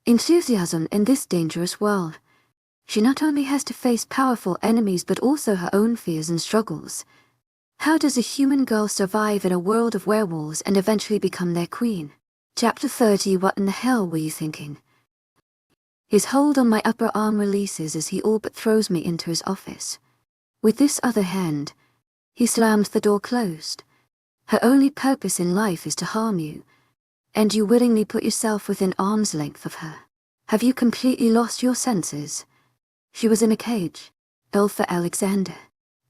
Enthusiasm in this dangerous world. She not only has to face powerful enemies but also her own fears and struggles. How does a human girl survive in a world of werewolves and eventually become their queen? Chapter 30. What in the hell were you thinking? His hold on my upper arm releases as he all but throws me into his office. With this other hand, he slams the door closed. Her only purpose in life is to harm you, and you willingly put yourself within arm's length of her. Have you completely lost your senses? She was in a cage. Alpha Alexander.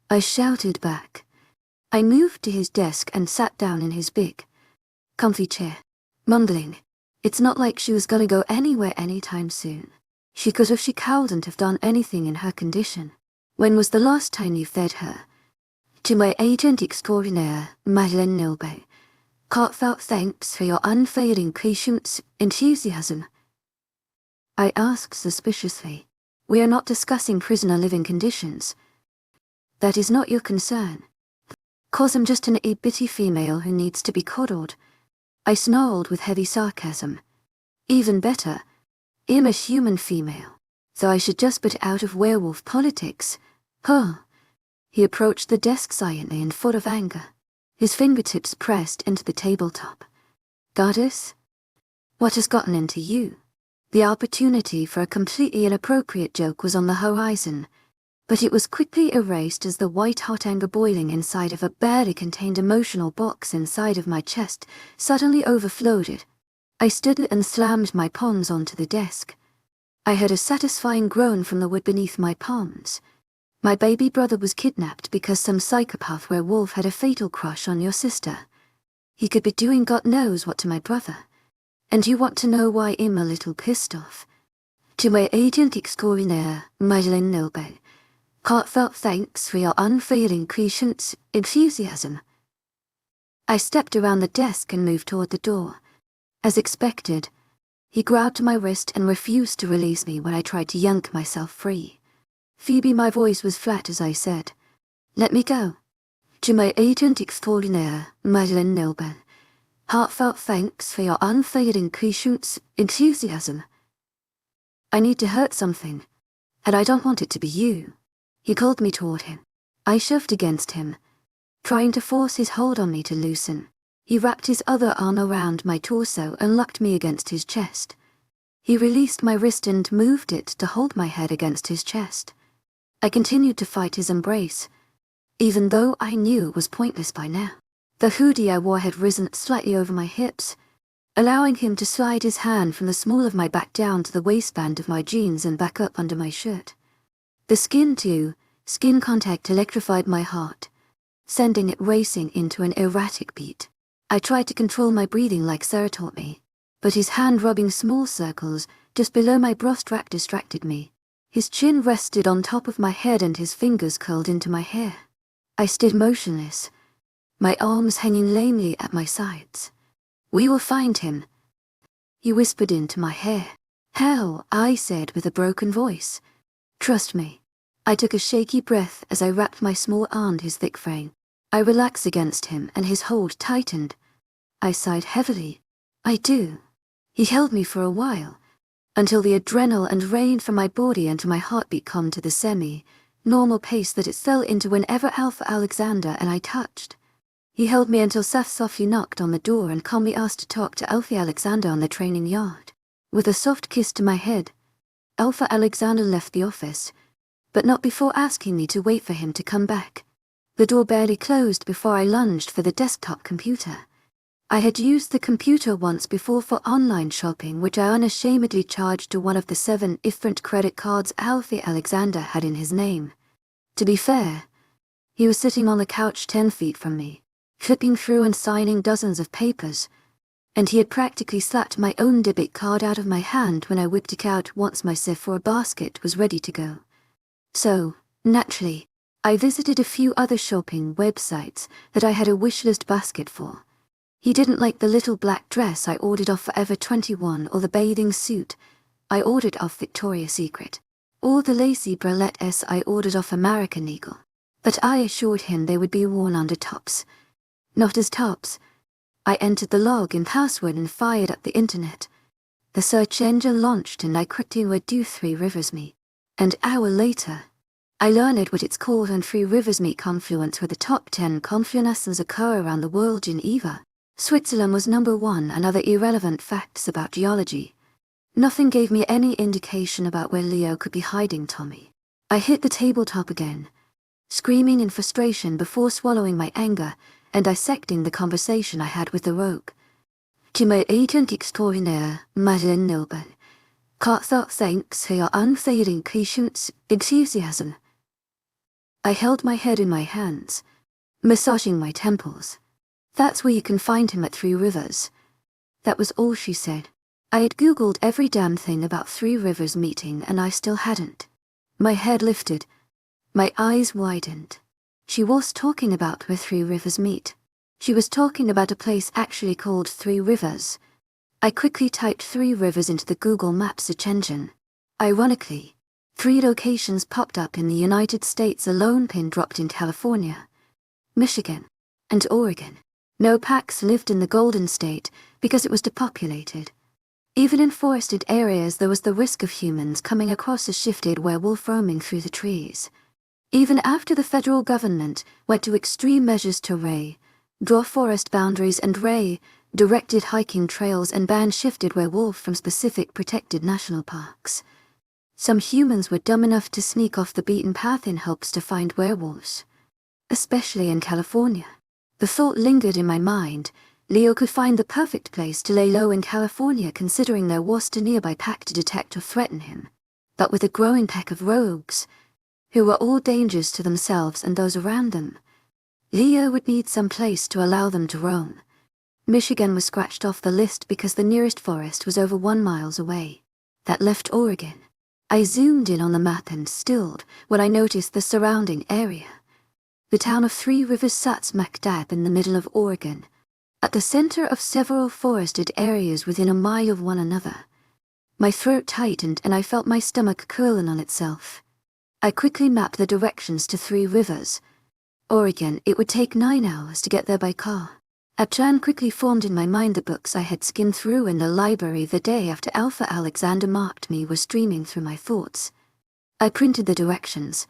I shouted back. I moved to his desk and sat down in his big, comfy chair, mumbling. It's not like she was gonna go anywhere anytime soon. She could if she couldn't have done anything in her condition. When was the last time you fed her? To my agent extraordinaire, Madeleine Nilbe. Heartfelt thanks for your unfailing patience, enthusiasm. I asked suspiciously. We are not discussing prisoner living conditions. That is not your concern. 'Cause I'm just an itty-bitty female who needs to be coddled. I snarled with heavy sarcasm. Even better, I'm a human female, so I should just get out of werewolf politics. Huh. He approached the desk silently and full of anger. His fingertips pressed into the tabletop. Goddess? What has gotten into you? The opportunity for a completely inappropriate joke was on the horizon, but it was quickly erased as the white-hot anger boiling inside of a barely contained emotional box inside of my chest suddenly overflowed. I stood and slammed my palms onto the desk. I heard a satisfying groan from the wood beneath my palms. My baby brother was kidnapped because some psychopath werewolf had a fatal crush on your sister. He could be doing God knows what to my brother. And you want to know why I'm a little pissed off? To my agent extraordinaire, Madeleine Nilbe. Heartfelt thanks for your unfailing patience, enthusiasm. I stepped around the desk and moved toward the door. As expected, he grabbed my wrist and refused to release me when I tried to yank myself free. Phoebe, my voice was flat as I said, "Let me go." To my agent extraordinaire, Madeleine Nilbe. Heartfelt thanks for your unfailing patience, enthusiasm. I need to hurt something, and I don't want it to be you. He called me toward him. I shoved against him, trying to force his hold on me to loosen. He wrapped his other arm around my torso and locked me against his chest. He released my wrist and moved it to hold my head against his chest. I continued to fight his embrace, even though I knew it was pointless by now. The hoodie I wore had risen slightly over my hips, allowing him to slide his hand from the small of my back down to the waistband of my jeans and back up under my shirt. The skin contact electrified my heart, sending it racing into an erratic beat. I tried to control my breathing like Sarah taught me, but his hand rubbing small circles just below my bra strap distracted me. His chin rested on top of my head and his fingers curled into my hair. I stood motionless, my arms hanging lamely at my sides. "We will find him," he whispered into my hair. "Hell," I said with a broken voice. "Trust me." I took a shaky breath as I wrapped my small arm his thick frame. I relaxed against him and his hold tightened. I sighed heavily. "I do." He held me for a while, until the adrenaline drained from my body and my heartbeat calmed to the semi-normal pace that it fell into whenever Alpha Alexander and I touched. He held me until Seth softly knocked on the door and calmly asked to talk to Alpha Alexander on the training yard. With a soft kiss to my head, Alpha Alexander left the office, but not before asking me to wait for him to come back. The door barely closed before I lunged for the desktop computer. I had used the computer once before for online shopping, which I unashamedly charged to one of the 7 different credit cards Alfie Alexander had in his name. To be fair, he was sitting on the couch 10 feet from me, flipping through and signing dozens of papers, and he had practically slapped my own debit card out of my hand when I whipped it out once my Sephora basket was ready to go. So, naturally, I visited a few other shopping websites that I had a wishlist basket for. He didn't like the little black dress I ordered off Forever 21 or the bathing suit I ordered off Victoria's Secret, or the lacy bralettes I ordered off American Eagle. But I assured him they would be worn under tops. Not as tops. I entered the login password and fired up the internet. The search engine launched and I quickly went to Three Rivers Meet. An hour later, I learned what it's called on Three Rivers Meet confluence, where the top 10 confluences occur around the world. Geneva, Switzerland was number 1, and other irrelevant facts about geology. Nothing gave me any indication about where Leo could be hiding Tommy. I hit the tabletop again, screaming in frustration before swallowing my anger and dissecting the conversation I had with the rogue. To my agent extraordinaire, Madeleine Noble, thanks for your unfailing patience, enthusiasm. I held my head in my hands, massaging my temples. That's where you can find him at Three Rivers. That was all she said. I had Googled every damn thing about Three Rivers meeting and I still hadn't. My head lifted. My eyes widened. She was talking about where Three Rivers meet. She was talking about a place actually called Three Rivers. I quickly typed Three Rivers into the Google Maps search engine. Ironically, 3 locations popped up in the United States. A lone pin dropped in California, Michigan, and Oregon. No packs lived in the Golden State because it was depopulated. Even in forested areas there was the risk of humans coming across a shifted werewolf roaming through the trees. Even after the federal government went to extreme measures to draw forest boundaries and directed hiking trails and banned shifted werewolf from specific protected national parks, some humans were dumb enough to sneak off the beaten path in hopes to find werewolves. Especially in California. The thought lingered in my mind. Leo could find the perfect place to lay low in California, considering there was a nearby pack to detect or threaten him. But with a growing pack of rogues, who were all dangers to themselves and those around them, Leo would need some place to allow them to roam. Michigan was scratched off the list because the nearest forest was over 1 mile away. That left Oregon. I zoomed in on the map and stilled when I noticed the surrounding area. The town of Three Rivers sat smack dab in the middle of Oregon, at the center of several forested areas within a mile of one another. My throat tightened and I felt my stomach curling on itself. I quickly mapped the directions to Three Rivers, Oregon. It would take 9 hours to get there by car. A plan quickly formed in my mind. The books I had skimmed through in the library the day after Alpha Alexander marked me were streaming through my thoughts. I printed the directions,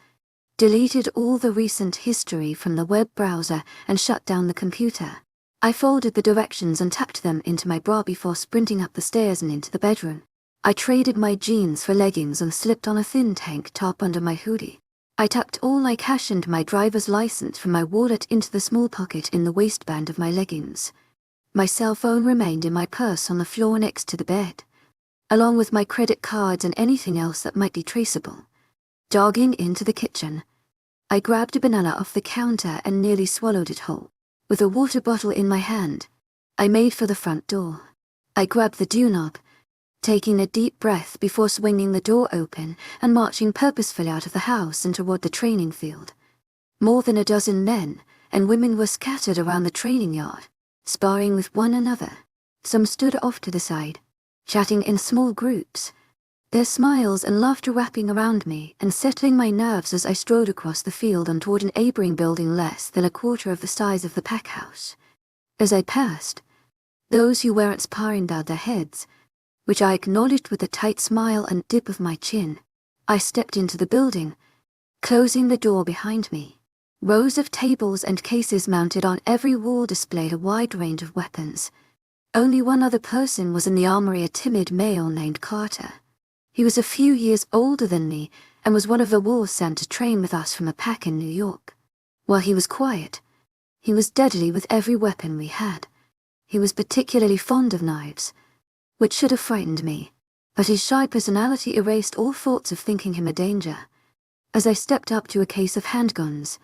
deleted all the recent history from the web browser, and shut down the computer. I folded the directions and tucked them into my bra before sprinting up the stairs and into the bedroom. I traded my jeans for leggings and slipped on a thin tank top under my hoodie. I tucked all my cash and my driver's license from my wallet into the small pocket in the waistband of my leggings. My cell phone remained in my purse on the floor next to the bed, along with my credit cards and anything else that might be traceable. Jogging into the kitchen, I grabbed a banana off the counter and nearly swallowed it whole. With a water bottle in my hand, I made for the front door. I grabbed the doorknob, taking a deep breath before swinging the door open and marching purposefully out of the house and toward the training field. More than a dozen men and women were scattered around the training yard, sparring with one another. Some stood off to the side, chatting in small groups, their smiles and laughter wrapping around me and settling my nerves as I strode across the field and toward an neighboring building less than a quarter of the size of the pack house. As I passed, those who weren't sparring bowed their heads, which I acknowledged with a tight smile and dip of my chin. I stepped into the building, closing the door behind me. Rows of tables and cases mounted on every wall displayed a wide range of weapons. Only one other person was in the armory, a timid male named Carter. He was a few years older than me and was one of the wolves sent to train with us from a pack in New York. While he was quiet, he was deadly with every weapon we had. He was particularly fond of knives, which should have frightened me, but his shy personality erased all thoughts of thinking him a danger. As I stepped up to a case of handguns,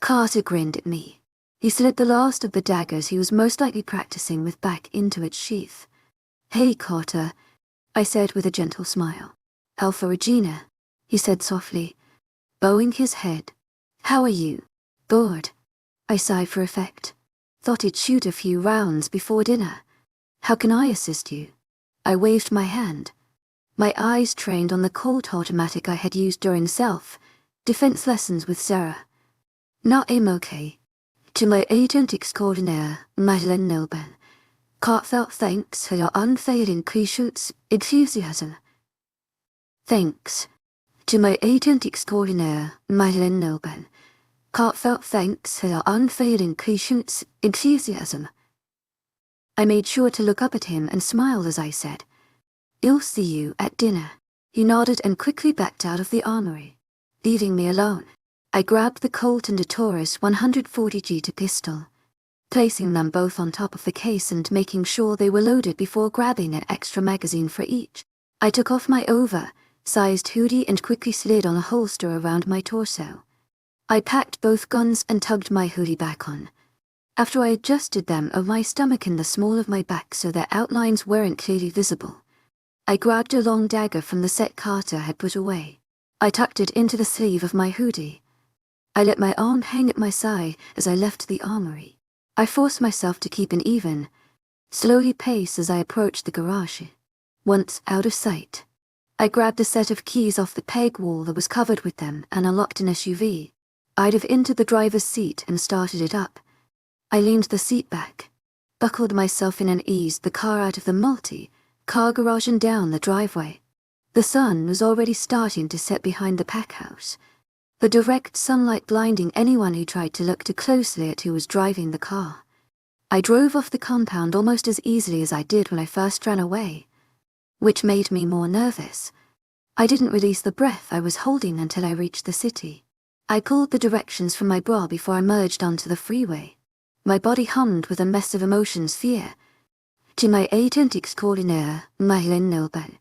Carter grinned at me. He slid the last of the daggers he was most likely practicing with back into its sheath. "Hey, Carter," I said with a gentle smile. "Alpha Regina," he said softly, bowing his head. "How are you?" "Bored." I sighed for effect. "Thought he'd shoot a few rounds before dinner. How can I assist you?" I waved my hand, my eyes trained on the Colt automatic I had used during self-defense lessons with Sarah. "Not I'm okay. To my agent extraordinaire, Madeleine Noble, Heartfelt thanks for your unfailing patience, enthusiasm. Thanks to my agent extraordinaire, Madeleine Noble. Heartfelt thanks for your unfailing patience, enthusiasm. I made sure to look up at him and smile as I said, "I'll see you at dinner." He nodded and quickly backed out of the armory, leaving me alone. I grabbed the Colt and a Taurus 140G pistol, placing them both on top of the case and making sure they were loaded before grabbing an extra magazine for each. I took off my oversized hoodie and quickly slid on a holster around my torso. I packed both guns and tugged my hoodie back on. After I adjusted them over my stomach and the small of my back so their outlines weren't clearly visible, I grabbed a long dagger from the set Carter had put away. I tucked it into the sleeve of my hoodie. I let my arm hang at my side as I left the armory. I forced myself to keep an even, slowly pace as I approached the garage. Once out of sight, I grabbed a set of keys off the peg wall that was covered with them and unlocked an SUV. I dove into the driver's seat and started it up. I leaned the seat back, buckled myself in and eased the car out of the multi-car garage and down the driveway. The sun was already starting to set behind the pack house, the direct sunlight blinding anyone who tried to look too closely at who was driving the car. I drove off the compound almost as easily as I did when I first ran away, which made me more nervous. I didn't release the breath I was holding until I reached the city. I pulled the directions from my bra before I merged onto the freeway. My body hummed with a mess of emotions: fear. To my agent extraordinaire, Madeleine Noble.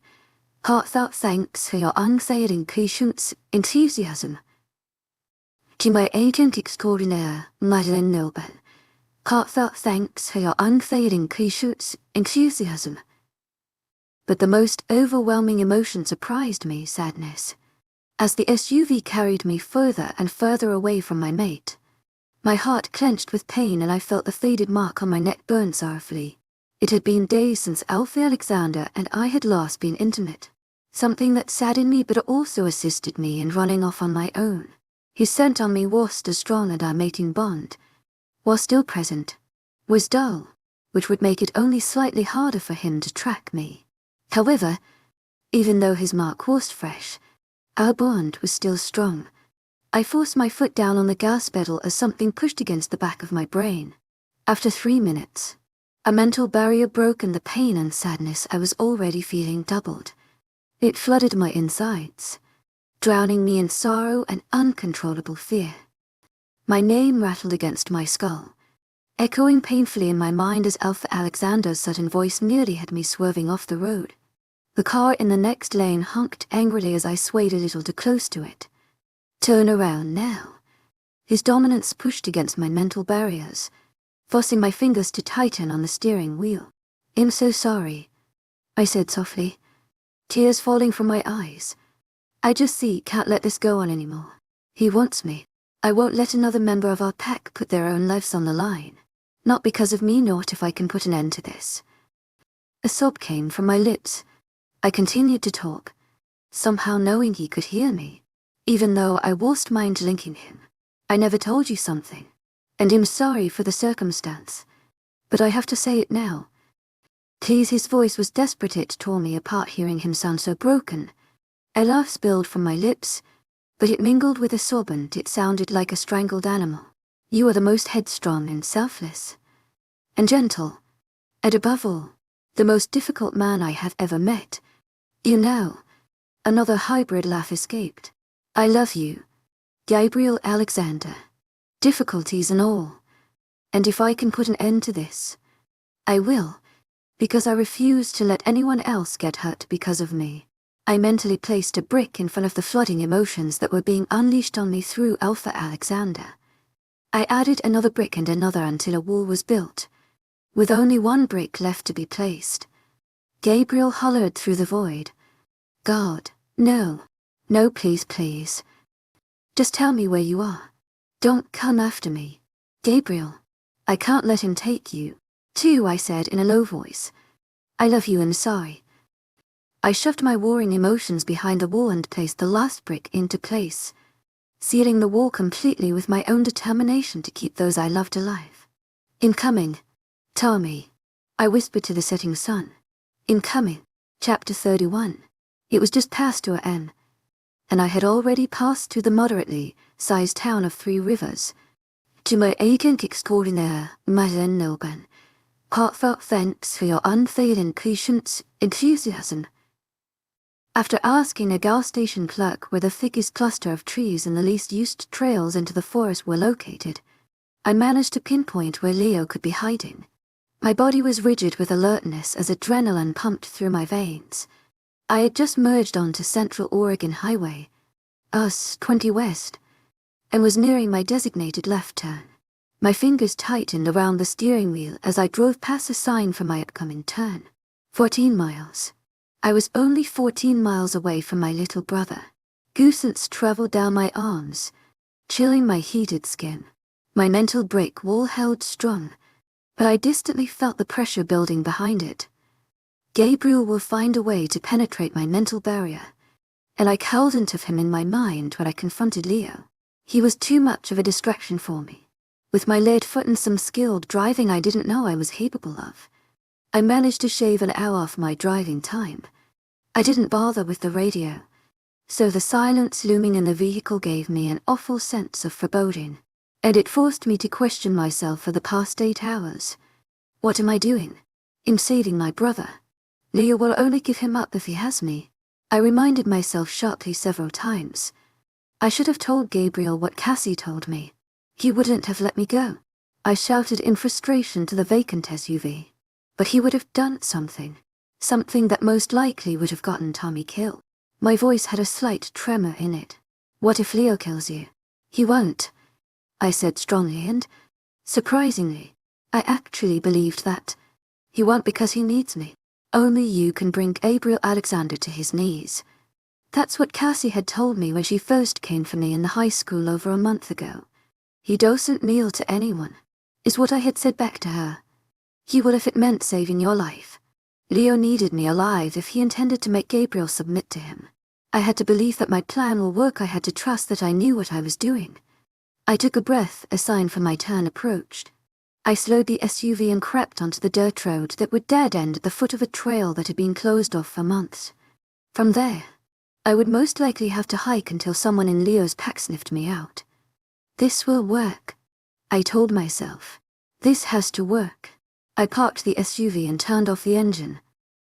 Heartfelt thanks for your unfailing patience, enthusiasm. To my agent extraordinaire, Madeleine Noble. Heartfelt thanks for your unfailing patience, enthusiasm. But the most overwhelming emotion surprised me: sadness. As the SUV carried me further and further away from my mate, my heart clenched with pain and I felt the faded mark on my neck burn sorrowfully. It had been days since Alfie Alexander and I had last been intimate, something that saddened me but also assisted me in running off on my own. His scent on me was as strong and our mating bond, while still present, was dull, which would make it only slightly harder for him to track me. However, even though his mark was fresh, our bond was still strong. I forced my foot down on the gas pedal as something pushed against the back of my brain. After 3 minutes, a mental barrier broke and the pain and sadness I was already feeling doubled. It flooded my insides, drowning me in sorrow and uncontrollable fear. My name rattled against my skull, echoing painfully in my mind as Alpha Alexander's sudden voice nearly had me swerving off the road. The car in the next lane honked angrily as I swayed a little too close to it. Turn around now. His dominance pushed against my mental barriers, forcing my fingers to tighten on the steering wheel. "I'm so sorry," I said softly, tears falling from my eyes. "I just can't let this go on anymore. He wants me. I won't let another member of our pack put their own lives on the line. Not because of me, not if I can put an end to this." A sob came from my lips. I continued to talk, somehow knowing he could hear me, even though I wasn't mind-linking him. "I never told you something, and I'm sorry for the circumstance, but I have to say it now. Please." His voice was desperate. It tore me apart hearing him sound so broken. A laugh spilled from my lips, but it mingled with a sob and it sounded like a strangled animal. "You are the most headstrong and selfless, and gentle, and above all, the most difficult man I have ever met. You know." Another hybrid laugh escaped. "I love you, Gabriel Alexander, difficulties and all. And if I can put an end to this, I will, because I refuse to let anyone else get hurt because of me." I mentally placed a brick in front of the flooding emotions that were being unleashed on me through Alpha Alexander. I added another brick and another until a wall was built, with only one brick left to be placed. Gabriel hollered through the void. "God, no. No, please, please. Just tell me where you are. Don't come after me. Gabriel, I can't let him take you." "Too," I said in a low voice. "I love you and sorry." I shoved my warring emotions behind the wall and placed the last brick into place, sealing the wall completely with my own determination to keep those I loved alive. "Incoming, Tommy." I whispered to the setting sun. Incoming. Chapter 31. It was just past 2 a.m., and I had already passed through the moderately sized town of 3 Rivers. To my aching extraordinaire, Mazen heartfelt thanks for your unfailing patience, enthusiasm. After asking a gas station clerk where the thickest cluster of trees and the least used trails into the forest were located, I managed to pinpoint where Leo could be hiding. My body was rigid with alertness as adrenaline pumped through my veins. I had just merged onto Central Oregon Highway, US 20 West, and was nearing my designated left turn. My fingers tightened around the steering wheel as I drove past a sign for my upcoming turn. 14 miles. I was only 14 miles away from my little brother. Goosebumps traveled down my arms, chilling my heated skin. My mental brick wall held strong, but I distantly felt the pressure building behind it. Gabriel will find a way to penetrate my mental barrier, and I cowled into him in my mind when I confronted Leo. He was too much of a distraction for me. With my lead foot and some skilled driving I didn't know I was capable of, I managed to shave an hour off my driving time. I didn't bother with the radio, so the silence looming in the vehicle gave me an awful sense of foreboding, and it forced me to question myself for the past 8 hours. What am I doing? In saving my brother. Leo will only give him up if he has me. I reminded myself sharply several times. I should have told Gabriel what Cassie told me. He wouldn't have let me go. I shouted in frustration to the vacant SUV. But he would have done something. Something that most likely would have gotten Tommy killed. My voice had a slight tremor in it. What if Leo kills you? He won't, I said strongly, and, surprisingly, I actually believed that. He won't because he needs me. Only you can bring Gabriel Alexander to his knees. That's what Cassie had told me when she first came for me in the high school over a month ago. He doesn't kneel to anyone, is what I had said back to her. He will if it meant saving your life. Leo needed me alive if he intended to make Gabriel submit to him. I had to believe that my plan will work. I had to trust that I knew what I was doing. I took a breath as sign for my turn approached. I slowed the SUV and crept onto the dirt road that would dead-end at the foot of a trail that had been closed off for months. From there, I would most likely have to hike until someone in Leo's pack sniffed me out. This will work, I told myself. This has to work. I parked the SUV and turned off the engine.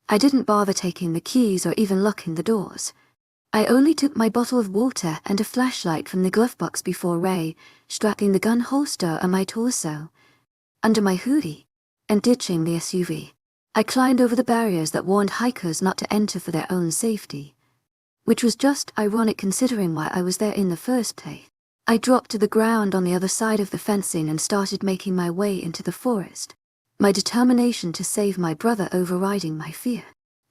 I didn't bother taking the keys or even locking the doors. I only took my bottle of water and a flashlight from the glove box before Ray, strapping the gun holster on my torso, under my hoodie, and ditching the SUV. I climbed over the barriers that warned hikers not to enter for their own safety, which was just ironic considering why I was there in the first place. I dropped to the ground on the other side of the fencing and started making my way into the forest, my determination to save my brother overriding my fear.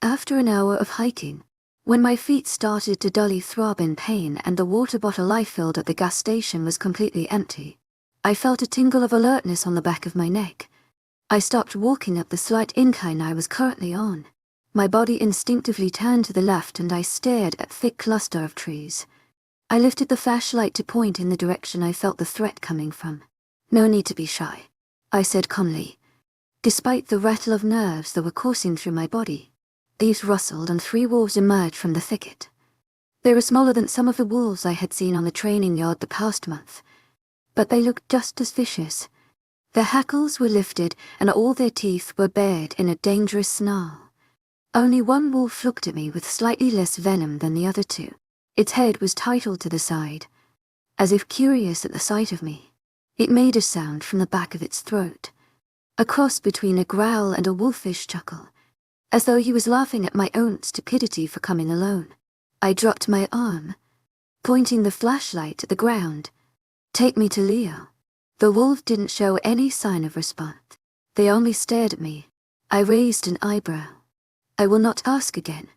After an hour of hiking, when my feet started to dully throb in pain and the water bottle I filled at the gas station was completely empty, I felt a tingle of alertness on the back of my neck. I stopped walking up the slight incline I was currently on. My body instinctively turned to the left and I stared at a thick cluster of trees. I lifted the flashlight to point in the direction I felt the threat coming from. No need to be shy, I said calmly. Despite the rattle of nerves that were coursing through my body, leaves rustled and 3 wolves emerged from the thicket. They were smaller than some of the wolves I had seen on the training yard the past month, but they looked just as vicious. Their hackles were lifted and all their teeth were bared in a dangerous snarl. Only one wolf looked at me with slightly less venom than the other 2. Its head was titled to the side, as if curious at the sight of me. It made a sound from the back of its throat, a cross between a growl and a wolfish chuckle, as though he was laughing at my own stupidity for coming alone. I dropped my arm, pointing the flashlight at the ground. Take me to Leo. The wolf didn't show any sign of response. They only stared at me. I raised an eyebrow. I will not ask again.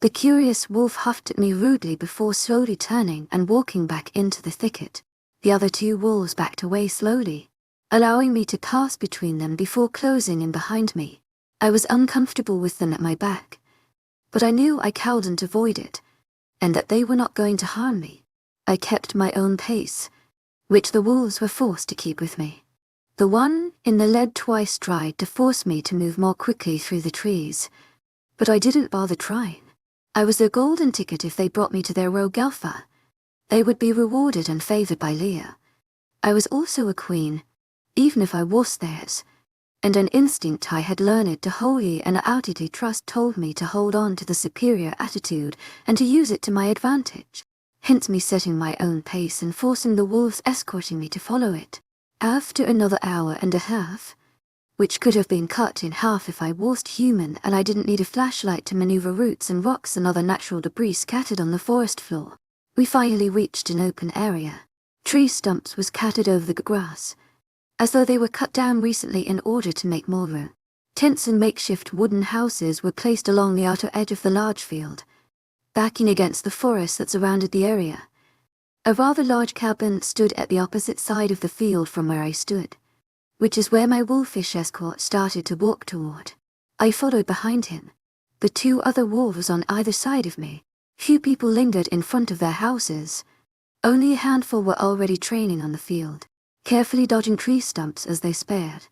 The curious wolf huffed at me rudely before slowly turning and walking back into the thicket. The other 2 wolves backed away slowly, allowing me to pass between them before closing in behind me. I was uncomfortable with them at my back, but I knew I couldn't avoid it, and that they were not going to harm me. I kept my own pace, which the wolves were forced to keep with me. The one in the lead twice tried to force me to move more quickly through the trees, but I didn't bother trying. I was their golden ticket if they brought me to their rogue alpha. They would be rewarded and favored by Leah. I was also a queen, even if I was theirs, and an instinct I had learned to wholly and outwardly trust told me to hold on to the superior attitude and to use it to my advantage, hence me setting my own pace and forcing the wolves escorting me to follow it. After another hour and a half, which could have been cut in half if I wasn't human and I didn't need a flashlight to maneuver roots and rocks and other natural debris scattered on the forest floor, we finally reached an open area. Tree stumps was scattered over the grass, as though they were cut down recently in order to make more room. Tents and makeshift wooden houses were placed along the outer edge of the large field, backing against the forest that surrounded the area. A rather large cabin stood at the opposite side of the field from where I stood, which is where my wolfish escort started to walk toward. I followed behind him, the two other wolves on either side of me. Few people lingered in front of their houses. Only a handful were already training on the field, carefully dodging tree stumps as they spared.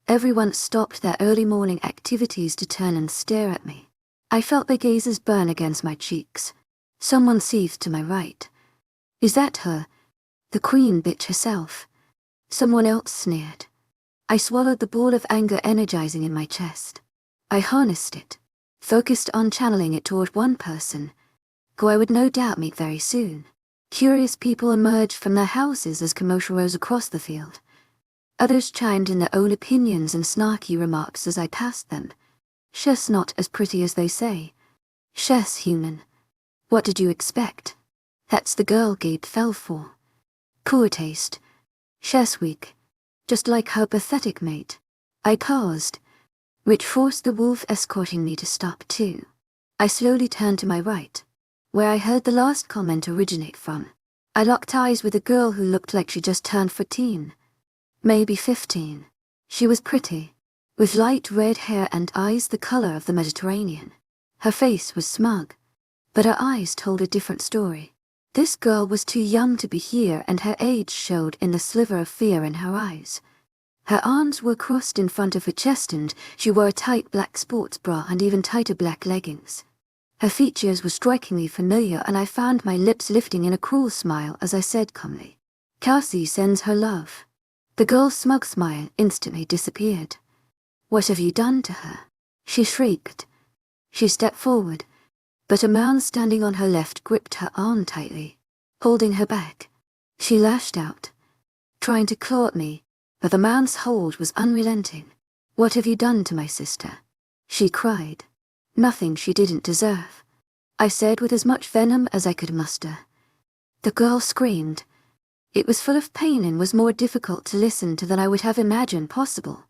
Everyone stopped their early morning activities to turn and stare at me. I felt their gazes burn against my cheeks. Someone seethed to my right. Is that her? The queen bitch herself? Someone else sneered. I swallowed the ball of anger energizing in my chest. I harnessed it, focused on channeling it toward one person, who I would no doubt meet very soon. Curious people emerged from their houses as commotion rose across the field. Others chimed in their own opinions and snarky remarks as I passed them. She's not as pretty as they say. She's human. What did you expect? That's the girl Gabe fell for. Poor taste. She's weak, just like her pathetic mate. I paused, which forced the wolf escorting me to stop too. I slowly turned to my right, where I heard the last comment originate from. I locked eyes with a girl who looked like she just turned 14, maybe 15. She was pretty, with light red hair and eyes the color of the Mediterranean. Her face was smug, but her eyes told a different story. This girl was too young to be here, and her age showed in the sliver of fear in her eyes. Her arms were crossed in front of her chest and she wore a tight black sports bra and even tighter black leggings. Her features were strikingly familiar, and I found my lips lifting in a cruel smile as I said calmly, "Cassie sends her love." The girl's smug smile instantly disappeared. "What have you done to her?" she shrieked. She stepped forward, but a man standing on her left gripped her arm tightly, holding her back. She lashed out, trying to claw at me, but the man's hold was unrelenting. "What have you done to my sister?" she cried. "Nothing she didn't deserve," I said with as much venom as I could muster. The girl screamed. It was full of pain and was more difficult to listen to than I would have imagined possible.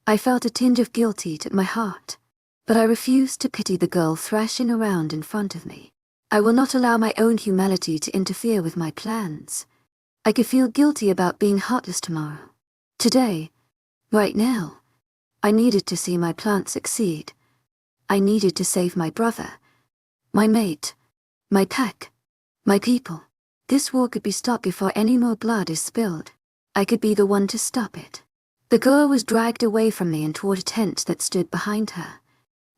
I felt a tinge of guilt eat at my heart, but I refused to pity the girl thrashing around in front of me. I will not allow my own humanity to interfere with my plans. I could feel guilty about being heartless tomorrow. Today, right now, I needed to see my plan succeed. I needed to save my brother, my mate, my pack, my people. This war could be stopped before any more blood is spilled. I could be the one to stop it. The girl was dragged away from me and toward a tent that stood behind her.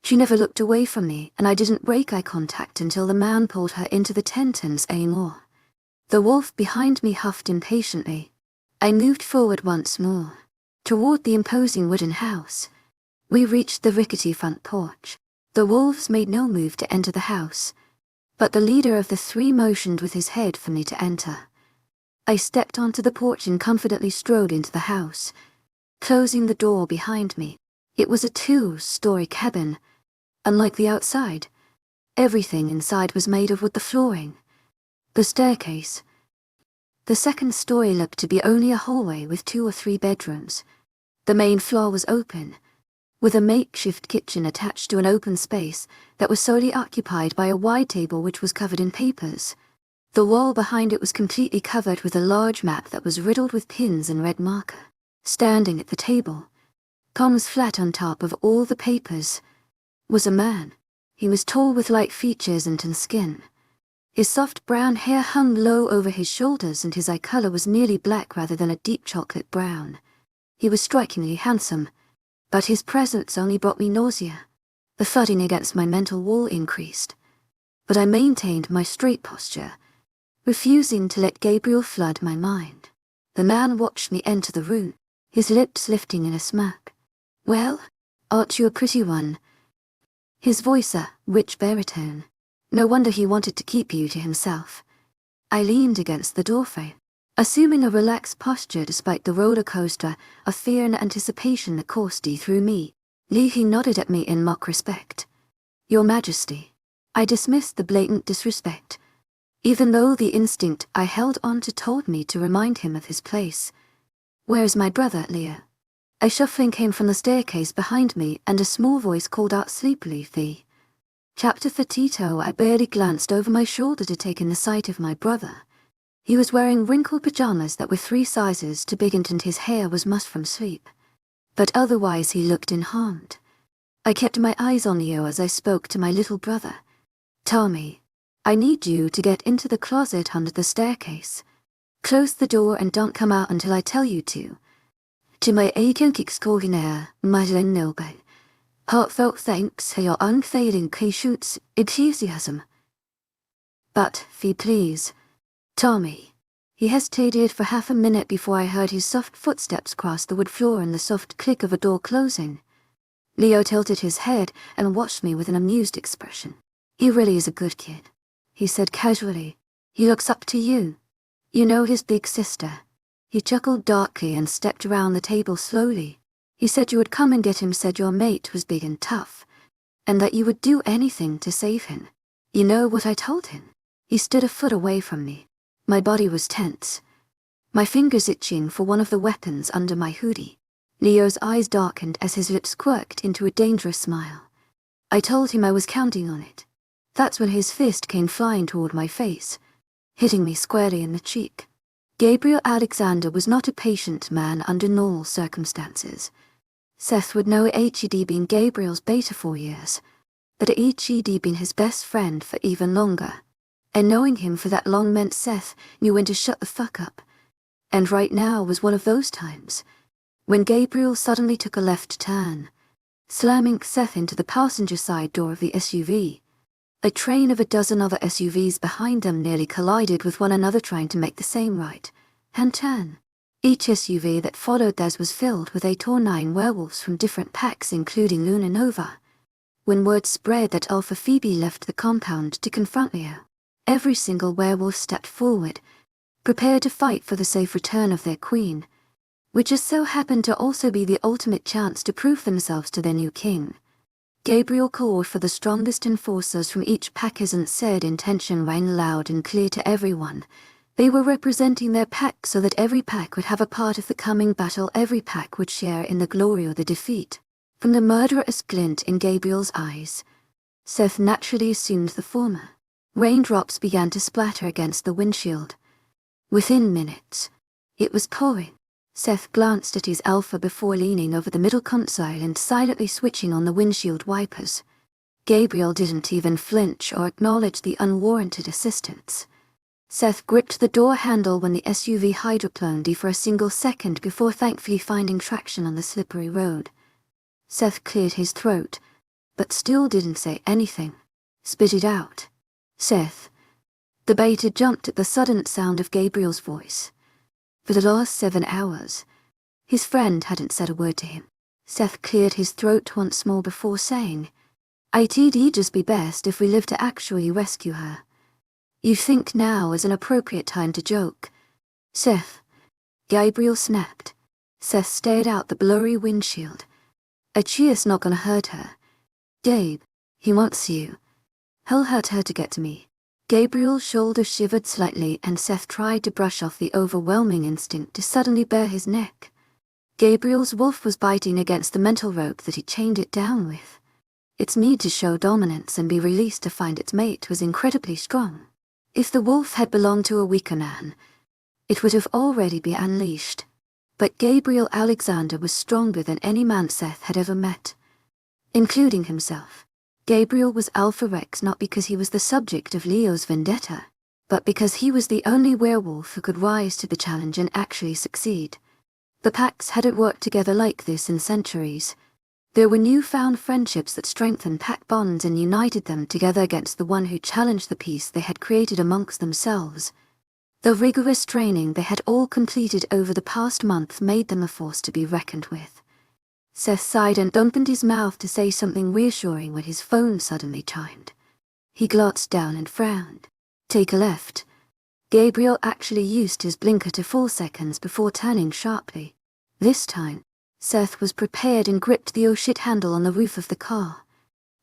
She never looked away from me, and I didn't break eye contact until the man pulled her into the tent and say more. The wolf behind me huffed impatiently. I moved forward once more, toward the imposing wooden house. We reached the rickety front porch. The wolves made no move to enter the house, but the leader of the three motioned with his head for me to enter. I stepped onto the porch and confidently strode into the house, closing the door behind me. It was a 2-story cabin. Unlike the outside, everything inside was made of wood. The flooring, the staircase. The second story looked to be only a hallway with 2 or 3 bedrooms. The main floor was open, with a makeshift kitchen attached to an open space that was solely occupied by a wide table which was covered in papers. The wall behind it was completely covered with a large map that was riddled with pins and red marker. Standing at the table, palms flat on top of all the papers, was a man. He was tall with light features and tan skin. His soft brown hair hung low over his shoulders and his eye color was nearly black rather than a deep chocolate brown. He was strikingly handsome, but his presence only brought me nausea. The thudding against my mental wall increased, but I maintained my straight posture, refusing to let Gabriel flood my mind. The man watched me enter the room, his lips lifting in a smirk. "Well, aren't you a pretty one?" His voice a rich baritone. No wonder he wanted to keep you to himself. I leaned against the doorframe, assuming a relaxed posture despite the roller coaster of fear and anticipation that coursed through me. He nodded at me in mock respect. "Your Majesty." I dismissed the blatant disrespect, even though the instinct I held on to told me to remind him of his place. "Where is my brother, Leo?" A shuffling came from the staircase behind me, and a small voice called out sleepily, "Thee." Chapter Fatito. I barely glanced over my shoulder to take in the sight of my brother. He was wearing wrinkled pajamas that were 3 sizes too big, and his hair was mussed from sleep. But otherwise he looked unharmed. I kept my eyes on Leo as I spoke to my little brother. "Tommy, I need you to get into the closet under the staircase. Close the door and don't come out until I tell you to. To my agent extraordinaire, Madeleine Noble. Heartfelt thanks for your unfailing patience, enthusiasm." "But, fee please, Tommy." He hesitated for half a minute before I heard his soft footsteps cross the wood floor and the soft click of a door closing. Leo tilted his head and watched me with an amused expression. "He really is a good kid," he said casually. "He looks up to you. You know his big sister." He chuckled darkly and stepped around the table slowly. "He said you would come and get him, said your mate was big and tough, and that you would do anything to save him. You know what I told him?" He stood a foot away from me. My body was tense, my fingers itching for one of the weapons under my hoodie. Leo's eyes darkened as his lips quirked into a dangerous smile. I told him I was counting on it. That's when his fist came flying toward my face, hitting me squarely in the cheek. Gabriel Alexander was not a patient man under normal circumstances. Seth would know HED been Gabriel's beta for years, but HED been his best friend for even longer. And knowing him for that long meant Seth knew when to shut the fuck up. And right now was one of those times, when Gabriel suddenly took a left turn, slamming Seth into the passenger side door of the SUV. A train of a dozen other SUVs behind them nearly collided with one another, trying to make the same right-hand turn. Each SUV that followed theirs was filled with 8 or 9 werewolves from different packs, including Luna Nova. When word spread that Alpha Phoebe left the compound to confront Leo, every single werewolf stepped forward, prepared to fight for the safe return of their queen, which just so happened to also be the ultimate chance to prove themselves to their new king. Gabriel called for the strongest enforcers from each pack. His said intention rang loud and clear to everyone. They were representing their pack so that every pack would have a part of the coming battle. Every pack would share in the glory or the defeat. From the murderous glint in Gabriel's eyes, Seth naturally assumed the former. Raindrops began to splatter against the windshield. Within minutes, it was pouring. Seth glanced at his Alpha before leaning over the middle console and silently switching on the windshield wipers. Gabriel didn't even flinch or acknowledge the unwarranted assistance. Seth gripped the door handle when the SUV hydroplaned for a single second before thankfully finding traction on the slippery road. Seth cleared his throat, but still didn't say anything. Spit it out. "Seth." The beta jumped at the sudden sound of Gabriel's voice. For the last 7 hours, his friend hadn't said a word to him. Seth cleared his throat once more before saying, "It'd just be best if we lived to actually rescue her. You think now is an appropriate time to joke, Seth?" Gabriel snapped. Seth stared out the blurry windshield. "A cheer's not gonna hurt her. Gabe, he wants you. He'll hurt her to get to me." Gabriel's shoulders shivered slightly and Seth tried to brush off the overwhelming instinct to suddenly bare his neck. Gabriel's wolf was biting against the mental rope that he chained it down with. Its need to show dominance and be released to find its mate was incredibly strong. If the wolf had belonged to a weaker man, it would have already been unleashed. But Gabriel Alexander was stronger than any man Seth had ever met, including himself. Gabriel was Alpha Rex not because he was the subject of Leo's vendetta, but because he was the only werewolf who could rise to the challenge and actually succeed. The packs hadn't worked together like this in centuries. There were newfound friendships that strengthened pack bonds and united them together against the one who challenged the peace they had created amongst themselves. The rigorous training they had all completed over the past month made them a force to be reckoned with. Seth sighed and opened his mouth to say something reassuring when his phone suddenly chimed. He glanced down and frowned. Take a left. Gabriel actually used his blinker to 4 seconds before turning sharply. This time, Seth was prepared and gripped the oh-shit handle on the roof of the car,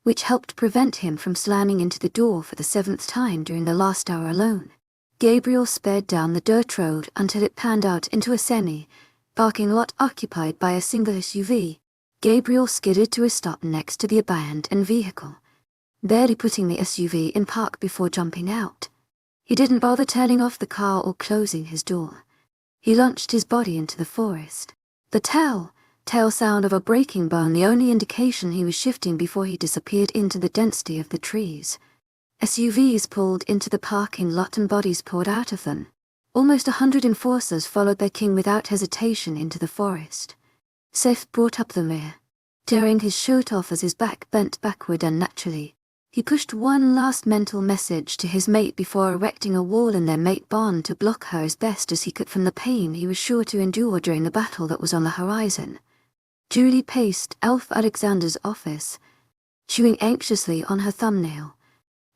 which helped prevent him from slamming into the door for the 7th time during the last hour alone. Gabriel sped down the dirt road until it panned out into a semi-parking lot occupied by a single SUV. Gabriel skidded to a stop next to the abandoned vehicle, barely putting the SUV in park before jumping out. He didn't bother turning off the car or closing his door. He launched his body into the forest. The tell sound of a braking bone, the only indication he was shifting before he disappeared into the density of the trees. SUVs pulled into the parking lot and bodies poured out of them. Almost 100 enforcers followed their king without hesitation into the forest. Seth brought up the rear, tearing his shirt off as his back bent backward unnaturally. He pushed one last mental message to his mate before erecting a wall in their mate bond to block her as best as he could from the pain he was sure to endure during the battle that was on the horizon. Julie paced Elf Alexander's office, chewing anxiously on her thumbnail.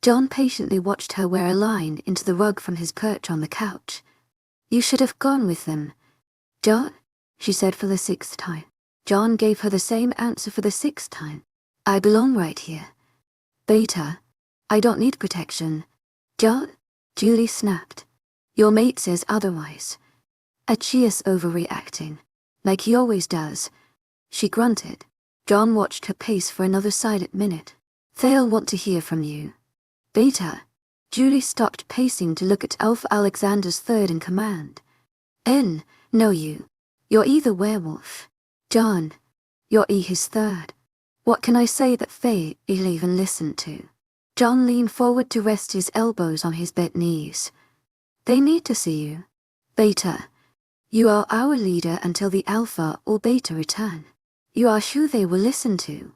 John patiently watched her wear a line into the rug from his perch on the couch. You should have gone with them, John, she said for the 6th time. John gave her the same answer for the 6th time. I belong right here. Beta, I don't need protection. John? Julie snapped. Your mate says otherwise. Achius overreacting, like he always does. She grunted. John watched her pace for another silent minute. They'll want to hear from you. Beta. Julie stopped pacing to look at Alpha Alexander's third in command. No you. You're either werewolf. John. You're his third. What can I say that Faye will even listen to? John leaned forward to rest his elbows on his bent knees. They need to see you. Beta. You are our leader until the Alpha or Beta return. You are who they will listen to.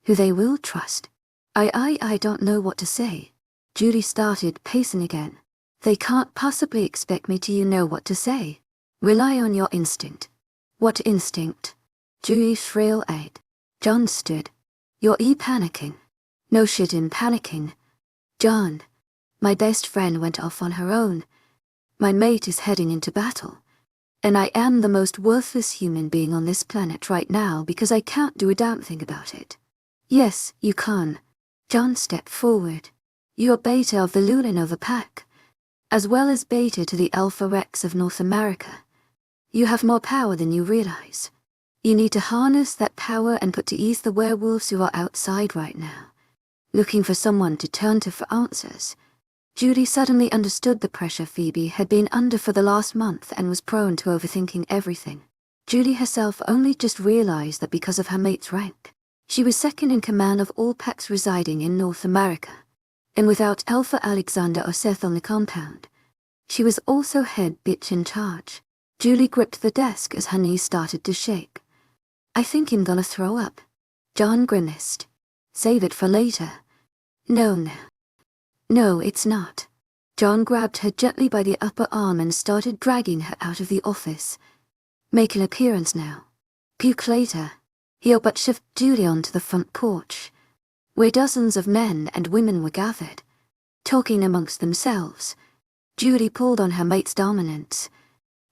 Who they will trust. I don't know what to say. Julie started pacing again. They can't possibly expect me to know what to say. Rely on your instinct. What instinct? Julie shrill-eyed. John stood. You're panicking. No shit in panicking. John. My best friend went off on her own. My mate is heading into battle. And I am the most worthless human being on this planet right now because I can't do a damn thing about it. Yes, you can. John stepped forward. You're Beta of the Lulinova Pack, as well as Beta to the Alpha Rex of North America. You have more power than you realize. You need to harness that power and put to ease the werewolves who are outside right now, looking for someone to turn to for answers. Julie suddenly understood the pressure Phoebe had been under for the last month and was prone to overthinking everything. Julie herself only just realized that because of her mate's rank, she was second in command of all packs residing in North America, and without Alpha Alexander or Seth on the compound, she was also head bitch in charge. Julie gripped the desk as her knees started to shake. I think I'm gonna throw up. John grimaced. Save it for later. No, it's not. John grabbed her gently by the upper arm and started dragging her out of the office. Make an appearance now. Puke later. He'll but shift Julie onto the front porch, where dozens of men and women were gathered, talking amongst themselves. Julie pulled on her mate's dominance,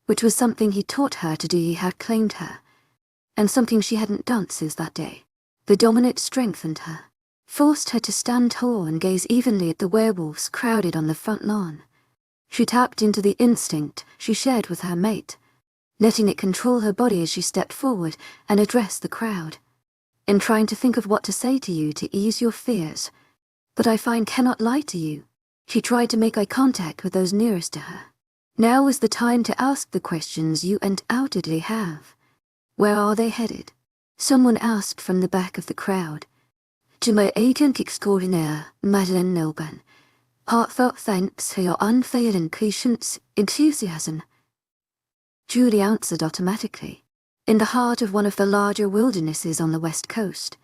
which was something he taught her to do. He had claimed her, and something she hadn't done since that day. The dominant strengthened her, forced her to stand tall and gaze evenly at the werewolves crowded on the front lawn. She tapped into the instinct she shared with her mate, letting it control her body as she stepped forward and addressed the crowd. In trying to think of what to say to you to ease your fears, but I find cannot lie to you. She tried to make eye contact with those nearest to her. Now is the time to ask the questions you undoubtedly have. Where are they headed? Someone asked from the back of the crowd. To my agent extraordinaire, Madeleine Noban. Heartfelt thanks for your unfailing patience, enthusiasm. Julie answered automatically. in the heart of one of the larger wildernesses on the west coast,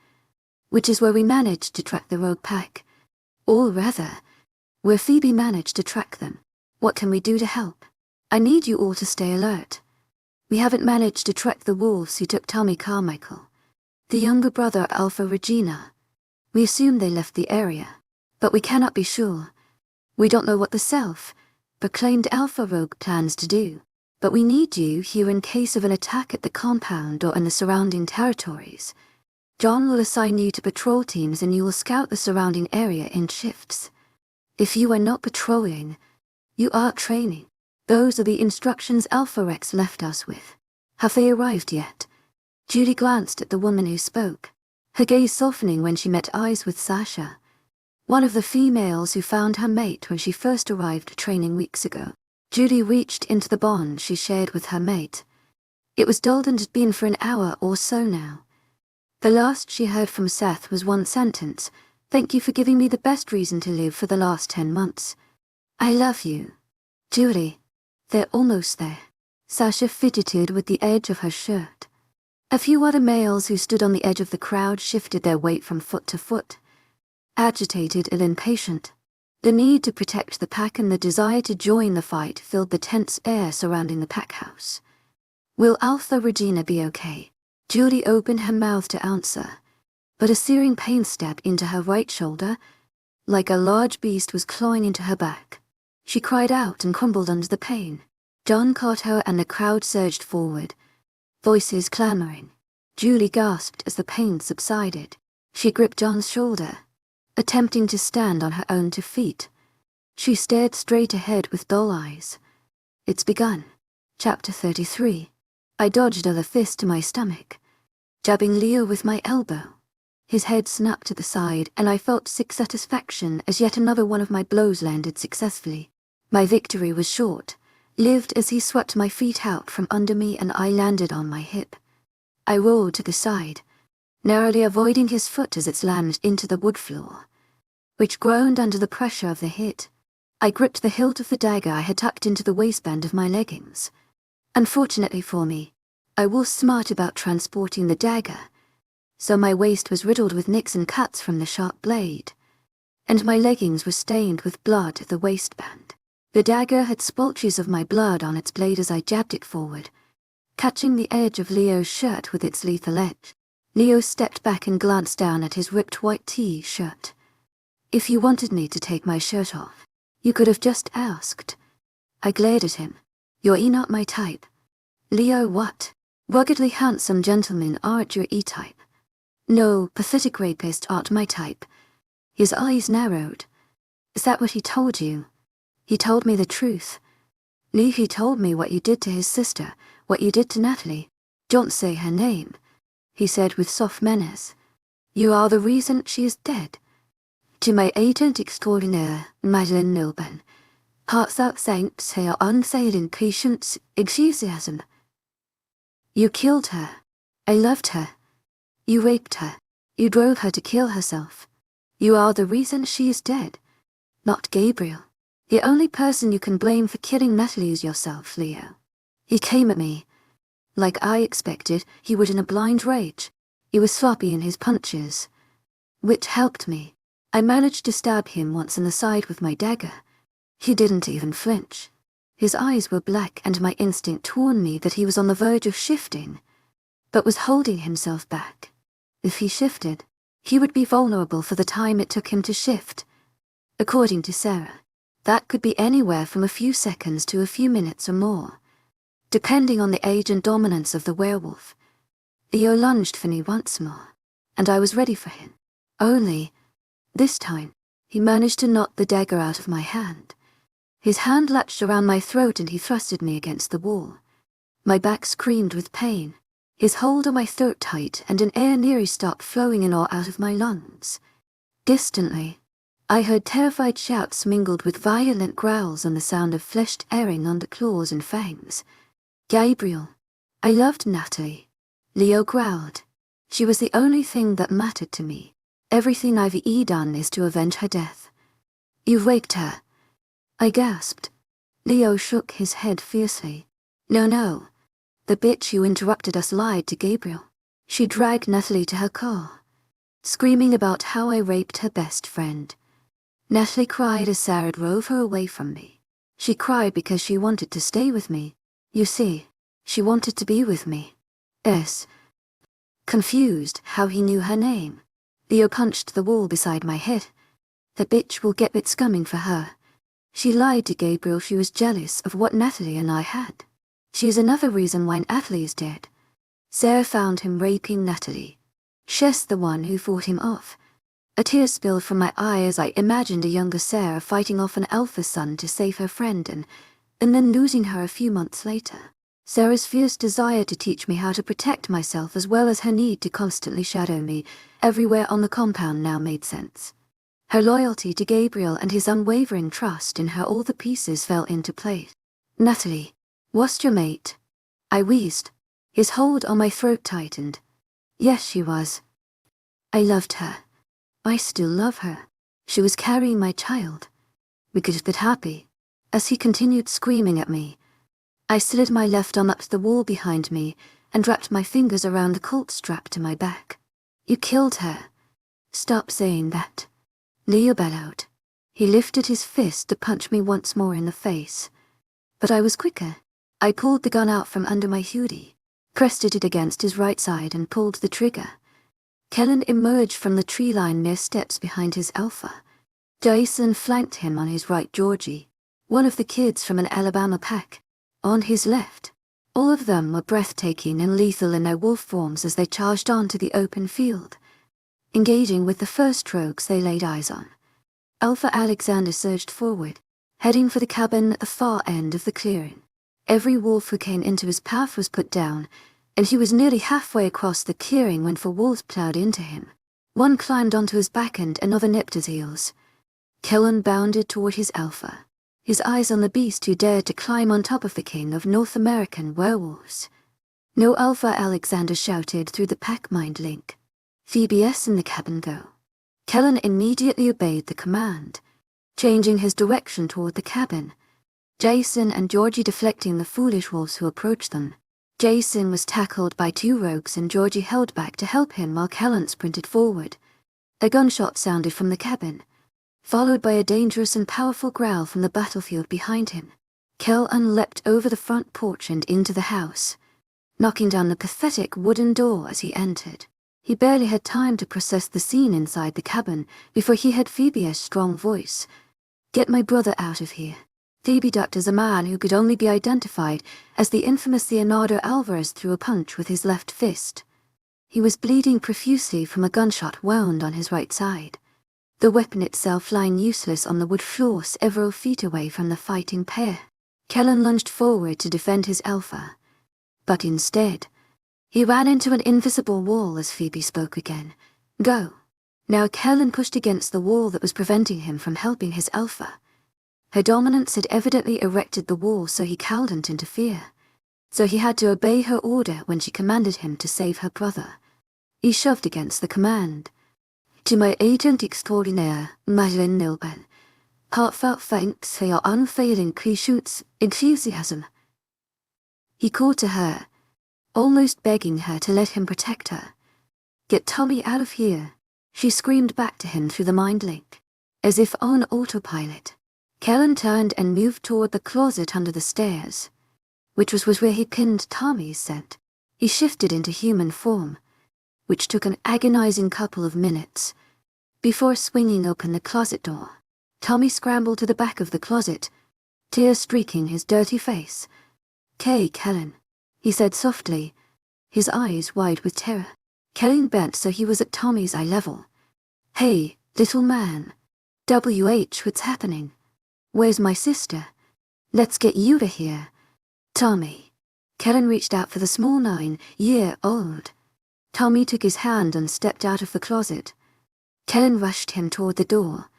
which is where we managed to track the rogue pack. Or rather, where Phoebe managed to track them. What can we do to help? I need you all to stay alert. We haven't managed to track the wolves who took Tommy Carmichael, the younger brother Alpha Regina. We assume they left the area, but we cannot be sure. We don't know what the self-proclaimed Alpha Rogue plans to do, but we need you here in case of an attack at the compound or in the surrounding territories. John will assign you to patrol teams and you will scout the surrounding area in shifts. If you are not patrolling, you are training. Those are the instructions Alpha Rex left us with. Have they arrived yet? Judy glanced at the woman who spoke, her gaze softening when she met eyes with Sasha, one of the females who found her mate when she first arrived training weeks ago. Judy reached into the bond she shared with her mate. It was dulled and had been for an hour or so now. The last she heard from Seth was one sentence: "Thank you for giving me the best reason to live for the last 10 months. I love you." Judy. They're almost there. Sasha fidgeted with the edge of her shirt. A few other males who stood on the edge of the crowd shifted their weight from foot to foot, agitated and impatient. The need to protect the pack and the desire to join the fight filled the tense air surrounding the pack house. Will Alpha Regina be okay? Judy opened her mouth to answer, but a searing pain stabbed into her right shoulder, like a large beast was clawing into her back. She cried out and crumbled under the pain. John caught her and the crowd surged forward, voices clamoring. Julie gasped as the pain subsided. She gripped John's shoulder, attempting to stand on her own 2 feet. She stared straight ahead with dull eyes. It's begun. Chapter 33. I dodged a fist to my stomach, jabbing Leo with my elbow. His head snapped to the side and I felt sick satisfaction as yet another one of my blows landed successfully. My victory was short, lived as he swept my feet out from under me and I landed on my hip. I rolled to the side, narrowly avoiding his foot as it slammed into the wood floor, which groaned under the pressure of the hit. I gripped the hilt of the dagger I had tucked into the waistband of my leggings. Unfortunately for me, I was smart about transporting the dagger, so my waist was riddled with nicks and cuts from the sharp blade, and my leggings were stained with blood at the waistband. The dagger had splotches of my blood on its blade as I jabbed it forward, catching the edge of Leo's shirt with its lethal edge. Leo stepped back and glanced down at his ripped white T-shirt. If you wanted me to take my shirt off, you could have just asked. I glared at him. You're not my type. Leo, what? Ruggedly handsome gentlemen aren't your E-type. No, pathetic rapists aren't my type. His eyes narrowed. Is that what he told you? He told me the truth. Lee, he told me what you did to his sister, what you did to Natalie. Don't say her name, he said with soft menace. You are the reason she is dead. To my agent extraordinaire, Madeleine Milburn, heartfelt thanks for your unfailing patience, enthusiasm. You killed her. I loved her. You raped her. You drove her to kill herself. You are the reason she is dead, not Gabriel. The only person you can blame for killing Natalie is yourself, Leo. He came at me. Like I expected, he would in a blind rage. He was sloppy in his punches, which helped me. I managed to stab him once in the side with my dagger. He didn't even flinch. His eyes were black and my instinct warned me that he was on the verge of shifting, but was holding himself back. If he shifted, he would be vulnerable for the time it took him to shift. According to Sarah, that could be anywhere from a few seconds to a few minutes or more, depending on the age and dominance of the werewolf. Leo lunged for me once more, and I was ready for him. Only, this time, he managed to knock the dagger out of my hand. His hand latched around my throat and he thrusted me against the wall. My back screamed with pain, his hold on my throat tight and an air nearly stopped flowing in or out of my lungs. Distantly, I heard terrified shouts mingled with violent growls and the sound of flesh tearing under claws and fangs. Gabriel. I loved Natalie. Leo growled. She was the only thing that mattered to me. Everything I've done is to avenge her death. You raped her. I gasped. Leo shook his head fiercely. No. The bitch who interrupted us lied to Gabriel. She dragged Natalie to her car, screaming about how I raped her best friend. Natalie cried as Sarah drove her away from me. She cried because she wanted to stay with me. You see, she wanted to be with me. S. Confused how he knew her name, Leo punched the wall beside my head. The bitch will get what's coming for her. She lied to Gabriel she was jealous of what Natalie and I had. She is another reason why Natalie is dead. Sarah found him raping Natalie. She's the one who fought him off. A tear spilled from my eye as I imagined a younger Sarah fighting off an alpha son to save her friend and then losing her a few months later. Sarah's fierce desire to teach me how to protect myself as well as her need to constantly shadow me everywhere on the compound now made sense. Her loyalty to Gabriel and his unwavering trust in her, all the pieces fell into place. Natalie, was your mate? I wheezed. His hold on my throat tightened. Yes, she was. I loved her. I still love her. She was carrying my child. We could have been happy. As he continued screaming at me, I slid my left arm up to the wall behind me and wrapped my fingers around the Colt strap to my back. You killed her. Stop saying that. Leo bellowed. He lifted his fist to punch me once more in the face. But I was quicker. I pulled the gun out from under my hoodie, pressed it against his right side and pulled the trigger. Kellen emerged from the tree line mere steps behind his alpha. Jason flanked him on his right, Georgie, one of the kids from an Alabama pack, on his left. All of them were breathtaking and lethal in their wolf forms as they charged onto the open field, engaging with the first rogues they laid eyes on. Alpha Alexander surged forward, heading for the cabin at the far end of the clearing. Every wolf who came into his path was put down, and he was nearly halfway across the clearing when 4 wolves plowed into him. One climbed onto his back and another nipped his heels. Kellen bounded toward his alpha, his eyes on the beast who dared to climb on top of the king of North American werewolves. No, Alpha Alexander shouted through the pack mind link. VBS in the cabin, go. Kellen immediately obeyed the command, changing his direction toward the cabin, Jason and Georgie deflecting the foolish wolves who approached them. Jason was tackled by 2 rogues and Georgie held back to help him while Kellen sprinted forward. A gunshot sounded from the cabin, followed by a dangerous and powerful growl from the battlefield behind him. Kellen leapt over the front porch and into the house, knocking down the pathetic wooden door as he entered. He barely had time to process the scene inside the cabin before he heard Phoebe's strong voice. Get my brother out of here. Phoebe ducked as a man who could only be identified as the infamous Leonardo Alvarez threw a punch with his left fist. He was bleeding profusely from a gunshot wound on his right side, the weapon itself lying useless on the wood floor several feet away from the fighting pair. Kellen lunged forward to defend his alpha, but instead, he ran into an invisible wall as Phoebe spoke again. Go. Now Kellen pushed against the wall that was preventing him from helping his alpha. Her dominance had evidently erected the wall so he couldn't interfere, so he had to obey her order when she commanded him to save her brother. He shoved against the command. To my agent extraordinaire, Madeleine Nilben, heartfelt thanks for your unfailing Chrishut's enthusiasm. He called to her, almost begging her to let him protect her. Get Tommy out of here, she screamed back to him through the mind link, as if on autopilot. Kellen turned and moved toward the closet under the stairs, which was where he pinned Tommy's scent. He shifted into human form, which took an agonizing couple of minutes. Before swinging open the closet door, Tommy scrambled to the back of the closet, tears streaking his dirty face. Kellen, he said softly, his eyes wide with terror. Kellen bent so he was at Tommy's eye level. Hey, little man. What's happening? Where's my sister? Let's get you to here. Tommy. Kellen reached out for the small 9-year-old. Tommy took his hand and stepped out of the closet. Kellen rushed him toward the door,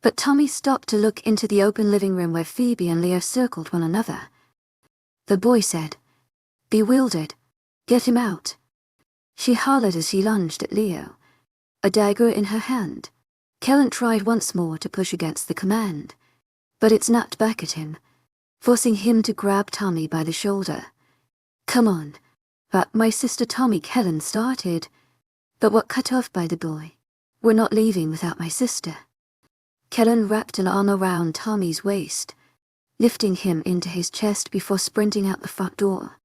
but Tommy stopped to look into the open living room where Phoebe and Leo circled one another. The boy said, bewildered, get him out. She hollered as she lunged at Leo, a dagger in her hand. Kellen tried once more to push against the command, but it snapped back at him, forcing him to grab Tommy by the shoulder. Come on. But my sister Tommy Kellen started. But what cut off by the boy? We're not leaving without my sister. Kellen wrapped an arm around Tommy's waist, lifting him into his chest before sprinting out the front door.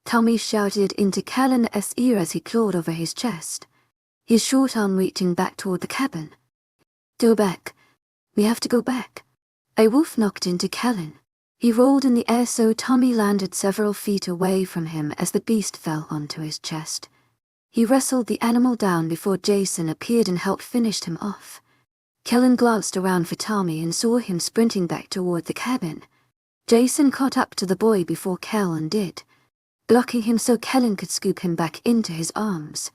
Tommy shouted into Kellen's ear as he clawed over his chest, his short arm reaching back toward the cabin. Go back. We have to go back. A wolf knocked into Kellen. He rolled in the air so Tommy landed several feet away from him as the beast fell onto his chest. He wrestled the animal down before Jason appeared and helped finish him off. Kellen glanced around for Tommy and saw him sprinting back toward the cabin. Jason caught up to the boy before Kellen did, blocking him so Kellen could scoop him back into his arms.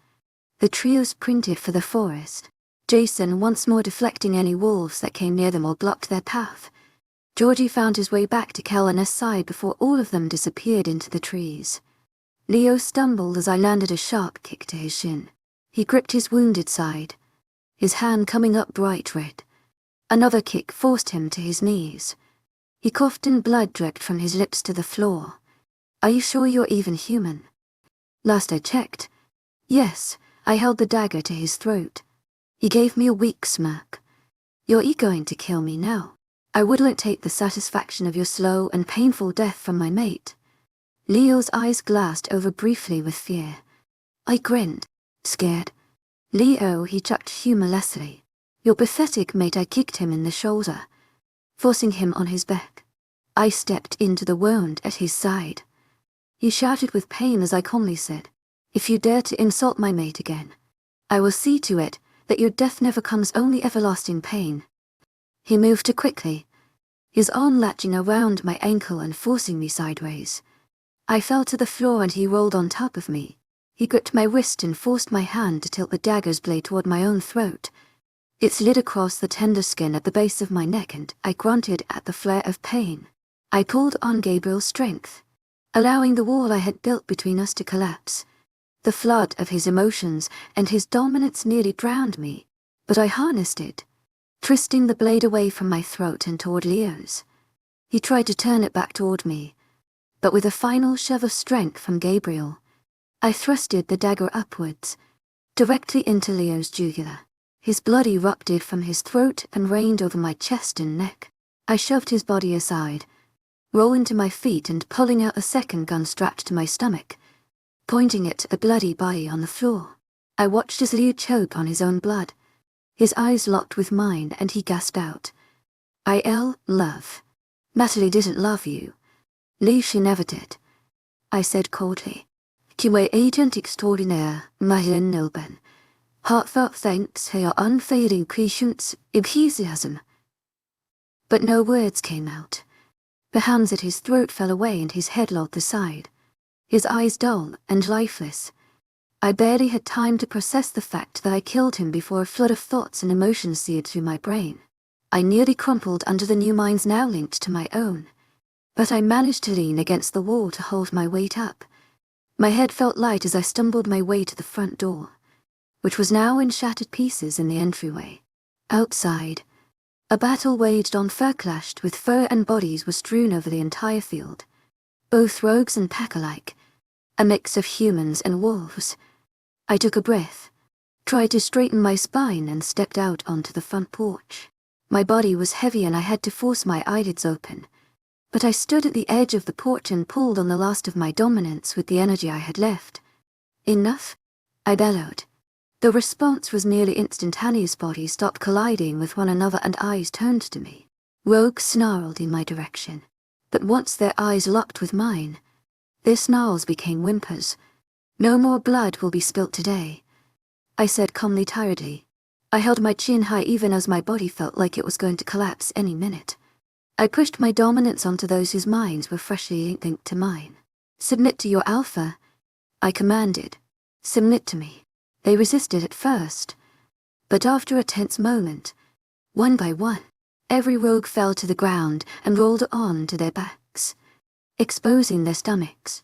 The trio sprinted for the forest, Jason once more deflecting any wolves that came near them or blocked their path. Georgie found his way back to Kellen's side before all of them disappeared into the trees. Leo stumbled as I landed a sharp kick to his shin. He gripped his wounded side, his hand coming up bright red. Another kick forced him to his knees. He coughed and blood dripped from his lips to the floor. Are you sure you're even human? Last I checked. Yes, I held the dagger to his throat. He gave me a weak smirk. You're going to kill me now. I wouldn't take the satisfaction of your slow and painful death from my mate. Leo's eyes glassed over briefly with fear. I grinned, scared. Leo, he chucked humorlessly. You're pathetic, mate. I kicked him in the shoulder, forcing him on his back. I stepped into the wound at his side. He shouted with pain as I calmly said, if you dare to insult my mate again, I will see to it that your death never comes, only everlasting pain. He moved too quickly, his arm latching around my ankle and forcing me sideways. I fell to the floor and he rolled on top of me. He gripped my wrist and forced my hand to tilt the dagger's blade toward my own throat. It slid across the tender skin at the base of my neck and I grunted at the flare of pain. I pulled on Gabriel's strength, allowing the wall I had built between us to collapse. The flood of his emotions and his dominance nearly drowned me, but I harnessed it, twisting the blade away from my throat and toward Leo's. He tried to turn it back toward me, but with a final shove of strength from Gabriel, I thrusted the dagger upwards, directly into Leo's jugular. His blood erupted from his throat and rained over my chest and neck. I shoved his body aside, rolling to my feet and pulling out a second gun strapped to my stomach, pointing it at the bloody body on the floor. I watched as Leo choke on his own blood. His eyes locked with mine and he gasped out, love. Natalie didn't love you. Lee, she never did. I said coldly. Tu es agent extraordinaire, Marianne Nilben. Heartfelt thanks for your unfailing patience, enthusiasm. But no words came out. The hands at his throat fell away and his head lolled aside, his eyes dull and lifeless. I barely had time to process the fact that I killed him before a flood of thoughts and emotions seared through my brain. I nearly crumpled under the new minds now linked to my own, but I managed to lean against the wall to hold my weight up. My head felt light as I stumbled my way to the front door, which was now in shattered pieces in the entryway. Outside, a battle waged on, fur clashed with fur, and bodies were strewn over the entire field, both rogues and pack alike, a mix of humans and wolves. I took a breath, tried to straighten my spine and stepped out onto the front porch. My body was heavy and I had to force my eyelids open, but I stood at the edge of the porch and pulled on the last of my dominance with the energy I had left. Enough? I bellowed. The response was nearly instantaneous. Bodies stopped colliding with one another and eyes turned to me. Rogues snarled in my direction, but once their eyes locked with mine, their snarls became whimpers. No more blood will be spilt today, I said calmly, tiredly. I held my chin high even as my body felt like it was going to collapse any minute. I pushed my dominance onto those whose minds were freshly linked to mine. Submit to your alpha, I commanded. Submit to me. They resisted at first, but after a tense moment, one by one, every rogue fell to the ground and rolled on to their backs, exposing their stomachs.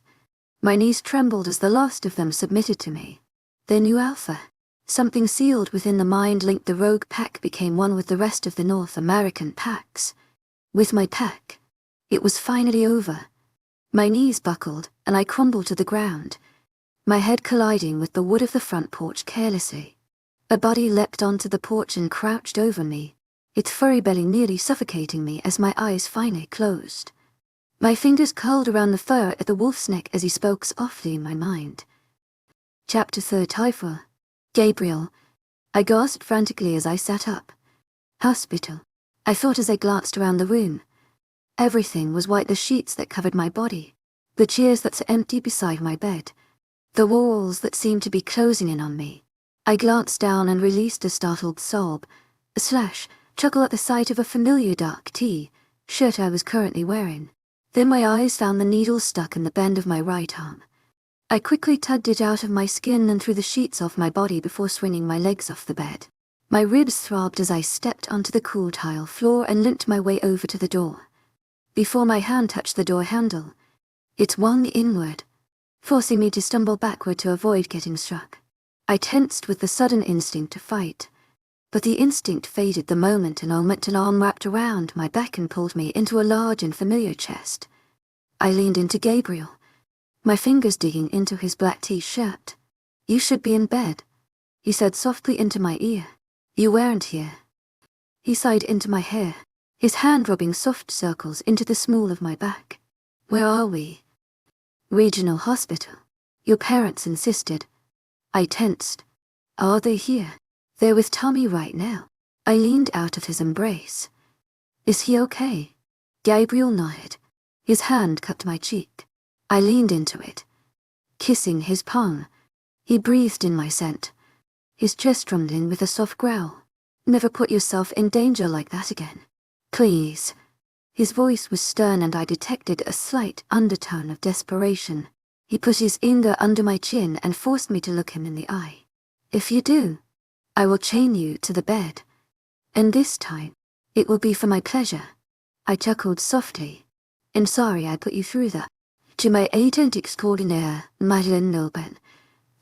My knees trembled as the last of them submitted to me. Their new alpha, something sealed within the mind linked the rogue pack, became one with the rest of the North American packs. With my pack, it was finally over. My knees buckled and I crumbled to the ground, my head colliding with the wood of the front porch carelessly. A body leapt onto the porch and crouched over me, its furry belly nearly suffocating me as my eyes finally closed. My fingers curled around the fur at the wolf's neck as he spoke softly in my mind. Chapter 34. Gabriel. I gasped frantically as I sat up. Hospital, I thought as I glanced around the room. Everything was white, the sheets that covered my body, the chairs that sat empty beside my bed, the walls that seemed to be closing in on me. I glanced down and released a startled sob, chuckle at the sight of a familiar dark shirt I was currently wearing. Then my eyes found the needle stuck in the bend of my right arm. I quickly tugged it out of my skin and threw the sheets off my body before swinging my legs off the bed. My ribs throbbed as I stepped onto the cool tile floor and limped my way over to the door. Before my hand touched the door handle, it swung inward, forcing me to stumble backward to avoid getting struck. I tensed with the sudden instinct to fight, but the instinct faded the moment an arm wrapped around my back and pulled me into a large and familiar chest. I leaned into Gabriel, my fingers digging into his black t-shirt. "You should be in bed," he said softly into my ear. "You weren't here." He sighed into my hair, his hand rubbing soft circles into the small of my back. "Where are we?" "Regional hospital. Your parents insisted." I tensed. "Are they here?" "They're with Tommy right now." I leaned out of his embrace. "Is he okay?" Gabriel nodded. His hand cupped my cheek. I leaned into it, kissing his palm. He breathed in my scent, his chest rumbling with a soft growl. "Never put yourself in danger like that again. Please." His voice was stern and I detected a slight undertone of desperation. He put his finger under my chin and forced me to look him in the eye. "If you do, I will chain you to the bed. And this time, it will be for my pleasure." I chuckled softly. "I'm sorry I put you through that. To my agent extraordinaire, Madeleine Nobel.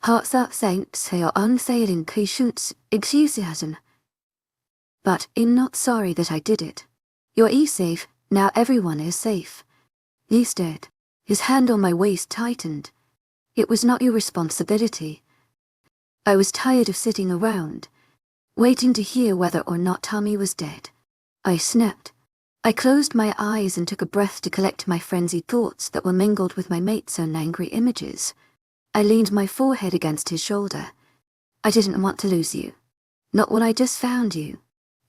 Hearts up thanks for your unfailing patience, enthusiasm. But I'm not sorry that I did it. You're safe, now everyone is safe." He's dead. His hand on my waist tightened. "It was not your responsibility." I was tired of sitting around, waiting to hear whether or not Tommy was dead. I snapped. I closed my eyes and took a breath to collect my frenzied thoughts that were mingled with my mate's own angry images. I leaned my forehead against his shoulder. "I didn't want to lose you. Not when I just found you."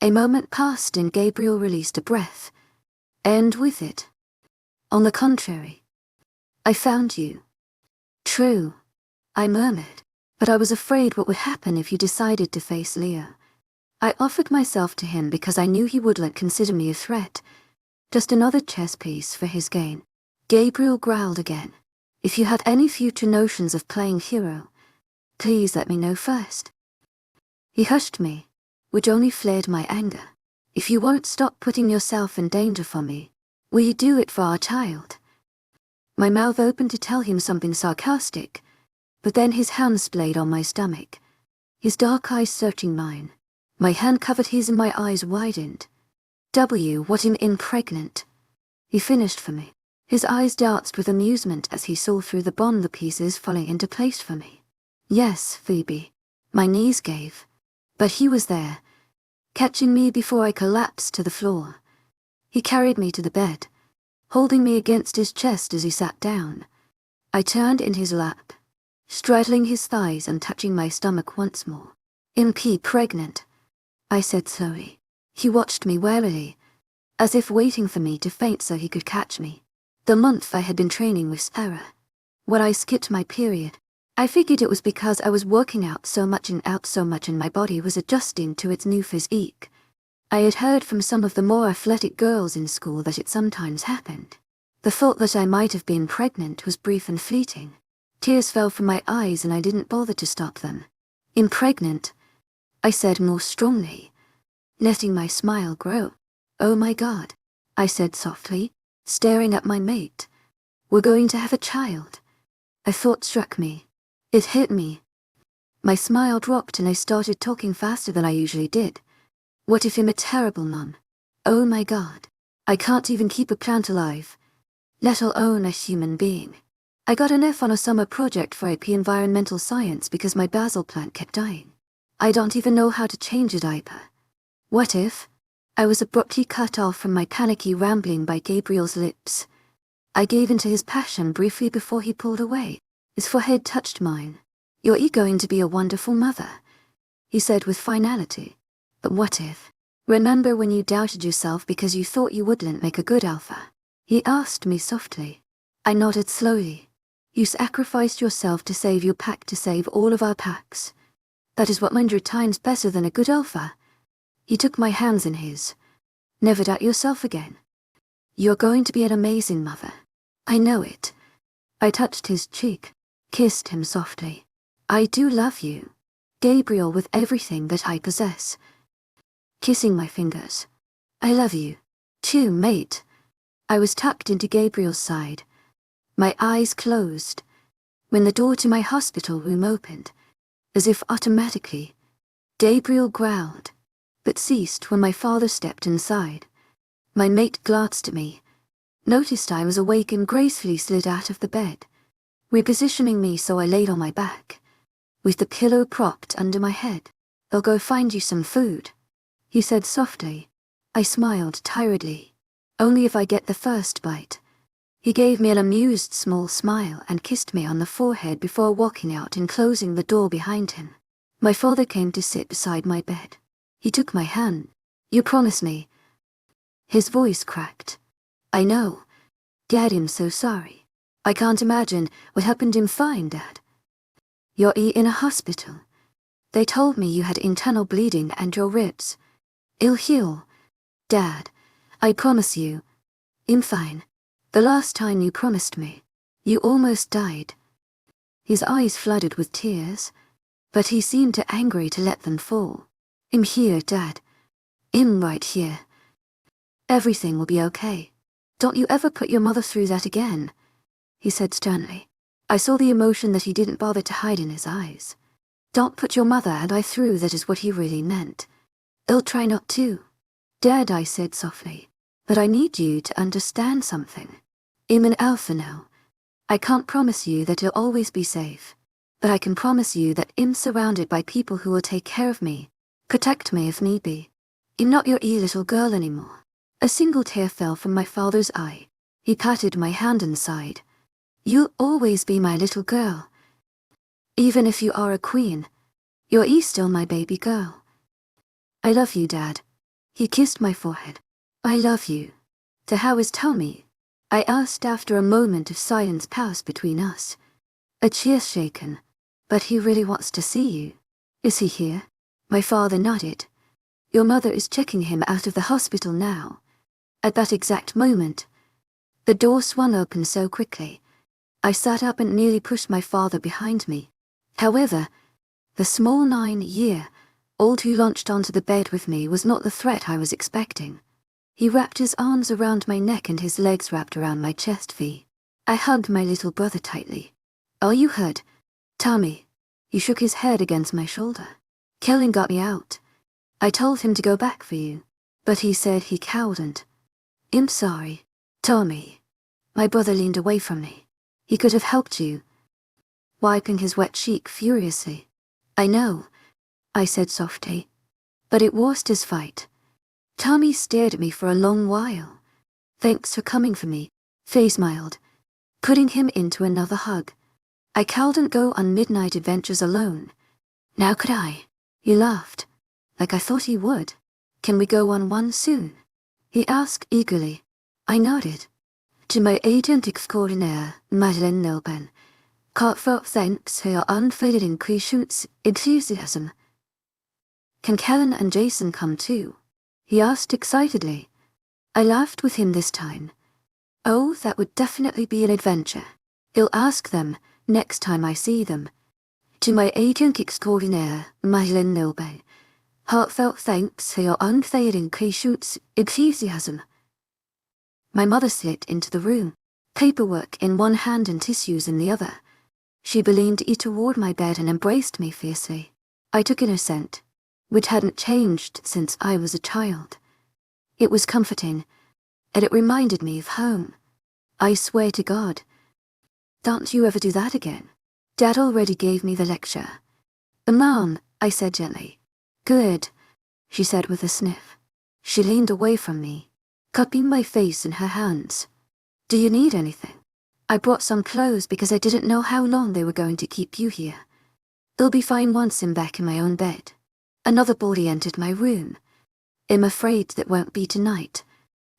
A moment passed and Gabriel released a breath. "And with it." "On the contrary, I found you." "True," I murmured, "but I was afraid what would happen if you decided to face Leo." I offered myself to him because I knew he wouldn't consider me a threat, just another chess piece for his game. Gabriel growled again. "If you had any future notions of playing hero, please let me know first." He hushed me, which only flared my anger. "If you won't stop putting yourself in danger for me, will you do it for our child?" My mouth opened to tell him something sarcastic, but then his hand splayed on my stomach, his dark eyes searching mine. My hand covered his and my eyes widened. What in pregnant?" He finished for me. His eyes danced with amusement as he saw through the bond the pieces falling into place for me. "Yes, Phoebe." My knees gave, but he was there, catching me before I collapsed to the floor. He carried me to the bed, holding me against his chest as he sat down. I turned in his lap, straddling his thighs and touching my stomach once more. "Pregnant," I said slowly. He watched me warily, as if waiting for me to faint so he could catch me. The month I had been training with Sarah. When I skipped my period, I figured it was because I was working out so much and my body was adjusting to its new physique. I had heard from some of the more athletic girls in school that it sometimes happened. The thought that I might have been pregnant was brief and fleeting. Tears fell from my eyes and I didn't bother to stop them. "Pregnant," I said more strongly, letting my smile grow. "Oh my God," I said softly, staring at my mate. "We're going to have a child." A thought struck me. It hit me. My smile dropped and I started talking faster than I usually did. "What if I'm a terrible mom? Oh my God. I can't even keep a plant alive, let alone a human being." I got an F on a summer project for AP Environmental Science because my basil plant kept dying. I don't even know how to change a diaper. What if? I was abruptly cut off from my panicky rambling by Gabriel's lips. I gave in to his passion briefly before he pulled away. His forehead touched mine. You're going to be a wonderful mother, he said with finality. But what if? Remember when you doubted yourself because you thought you wouldn't make a good alpha? He asked me softly. I nodded slowly. You sacrificed yourself to save your pack, to save all of our packs. That is 100 times better than a good alpha. He took my hands in his. Never doubt yourself again. You're going to be an amazing mother. I know it. I touched his cheek, kissed him softly. I do love you, Gabriel, with everything that I possess. Kissing my fingers. I love you, too, mate. I was tucked into Gabriel's side. My eyes closed. When the door to my hospital room opened, as if automatically, Gabriel growled, but ceased when my father stepped inside. My mate glanced at me, noticed I was awake, and gracefully slid out of the bed, repositioning me so I laid on my back, with the pillow propped under my head. I'll go find you some food, he said softly. I smiled tiredly. Only if I get the first bite. He gave me an amused small smile and kissed me on the forehead before walking out and closing the door behind him. My father came to sit beside my bed. He took my hand. You promised me. His voice cracked. I know. Dad, I'm so sorry. I can't imagine what happened. I'm fine, Dad. You're in a hospital. They told me you had internal bleeding and your ribs. It'll heal. Dad, I promise you. I'm fine. The last time you promised me, you almost died. His eyes flooded with tears, but he seemed too angry to let them fall. I'm here, Dad. I'm right here. Everything will be okay. Don't you ever put your mother through that again, he said sternly. I saw the emotion that he didn't bother to hide in his eyes. Don't put your mother and I through, that is what he really meant. I'll try not to. Dad, I said softly, but I need you to understand something. I'm an alpha now. I can't promise you that it'll always be safe, but I can promise you that I'm surrounded by people who will take care of me, protect me if need be. I'm not your little girl anymore. A single tear fell from my father's eye. He patted my hand and sighed. You'll always be my little girl. Even if you are a queen, you're still my baby girl. I love you, Dad. He kissed my forehead. I love you. To how is Tommy? I asked after a moment of silence passed between us. A cheer shaken. But he really wants to see you. Is he here? My father nodded. Your mother is checking him out of the hospital now. At that exact moment, the door swung open so quickly. I sat up and nearly pushed my father behind me. However, the small 9-year-old who launched onto the bed with me was not the threat I was expecting. He wrapped his arms around my neck and his legs wrapped around my chest V. I hugged my little brother tightly. Are you hurt, Tommy? He shook his head against my shoulder. Kellen got me out. I told him to go back for you, but he said he couldn't. I'm sorry, Tommy. My brother leaned away from me. He could have helped you. Wiping his wet cheek furiously. I know, I said softly. But it was his fight. Tommy stared at me for a long while. Thanks for coming for me, Faye smiled, putting him into another hug. I couldn't go on midnight adventures alone. Now could I? He laughed, like I thought he would. Can we go on one soon? He asked eagerly. I nodded. To my agent extraordinaire, Madeleine Nelben. Heartfelt thanks for your unfailing enthusiasm. Can Kellen and Jason come too? He asked excitedly. I laughed with him this time. Oh, that would definitely be an adventure. I'll ask them next time I see them. To my agent extraordinaire, Madeleine Nelben. Heartfelt thanks for your unfailing enthusiasm. My mother slid into the room, paperwork in one hand and tissues in the other. She leaned toward my bed and embraced me fiercely. I took in her scent, which hadn't changed since I was a child. It was comforting, and it reminded me of home. I swear to God, Don't you ever do that again. Dad already gave me the lecture. Mom, I said gently. Good, she said with a sniff. She leaned away from me, cupping my face in her hands. Do you need anything? I brought some clothes because I didn't know how long they were going to keep you here. They'll be fine once I'm back in my own bed. Another body entered my room. I'm afraid that won't be tonight,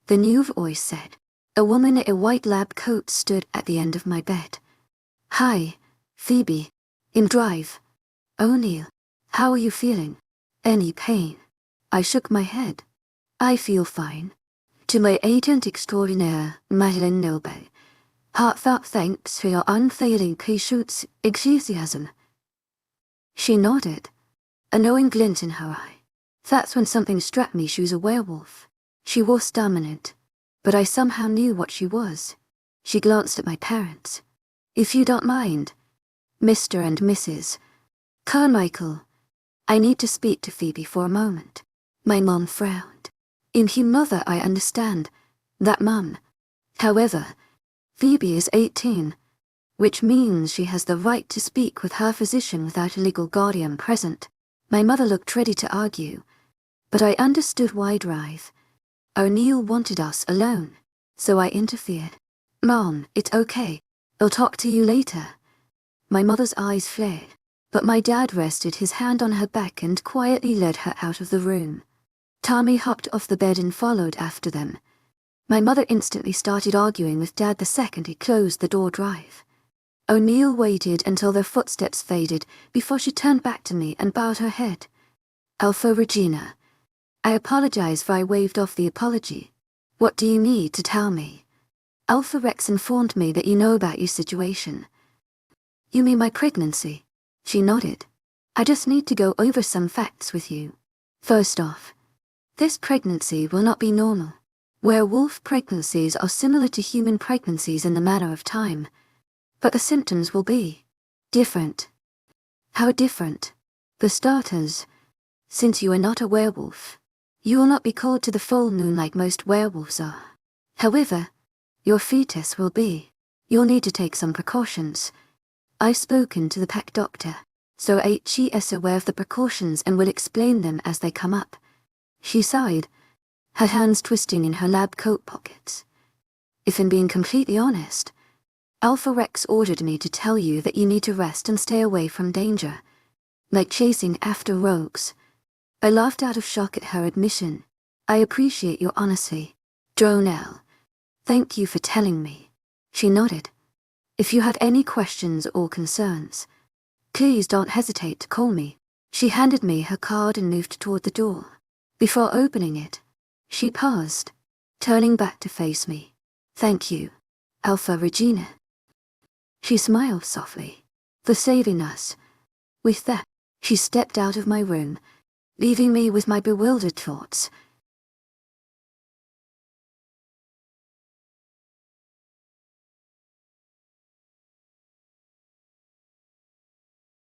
the new voice said. A woman in a white lab coat stood at the end of my bed. Hi, Phoebe. In Drive. O'Neill. How are you feeling? Any pain? I shook my head. I feel fine. To my agent extraordinaire, Madeline Noble. Heartfelt thanks for your unfailing patience, enthusiasm. She nodded, a knowing glint in her eye. That's when something struck me she was a werewolf. She was dominant, but I somehow knew what she was. She glanced at my parents. If you don't mind, Mr. and Mrs. Carmichael, I need to speak to Phoebe for a moment. My mom frowned. In her mother I understand. That mum. However, Phoebe is 18, which means she has the right to speak with her physician without a legal guardian present. My mother looked ready to argue, but I understood why. Drive. O'Neill wanted us alone, so I interfered. Mom, it's okay. I'll talk to you later. My mother's eyes flared, but my dad rested his hand on her back and quietly led her out of the room. Tommy hopped off the bed and followed after them. My mother instantly started arguing with Dad the second he closed the door. Drive. O'Neill waited until their footsteps faded before she turned back to me and bowed her head. Alpha Regina. I apologize for I waved off the apology. What do you need to tell me? Alpha Rex informed me that you know about your situation. You mean my pregnancy? She nodded. I just need to go over some facts with you. First off, this pregnancy will not be normal. Werewolf pregnancies are similar to human pregnancies in the matter of time, but the symptoms will be different. How different? For starters, since you are not a werewolf, you will not be called to the full moon like most werewolves are. However, your fetus will be. You'll need to take some precautions. I've spoken to the pack doctor, so she is aware of the precautions and will explain them as they come up. She sighed, her hands twisting in her lab coat pockets. If I'm being completely honest, Alpha Rex ordered me to tell you that you need to rest and stay away from danger, like chasing after rogues. I laughed out of shock at her admission. I appreciate your honesty, Dronell. Thank you for telling me. She nodded. If you have any questions or concerns, please don't hesitate to call me. She handed me her card and moved toward the door. Before opening it, she paused, turning back to face me. Thank you, Alpha Regina. She smiled softly, for saving us. With that, she stepped out of my room, leaving me with my bewildered thoughts.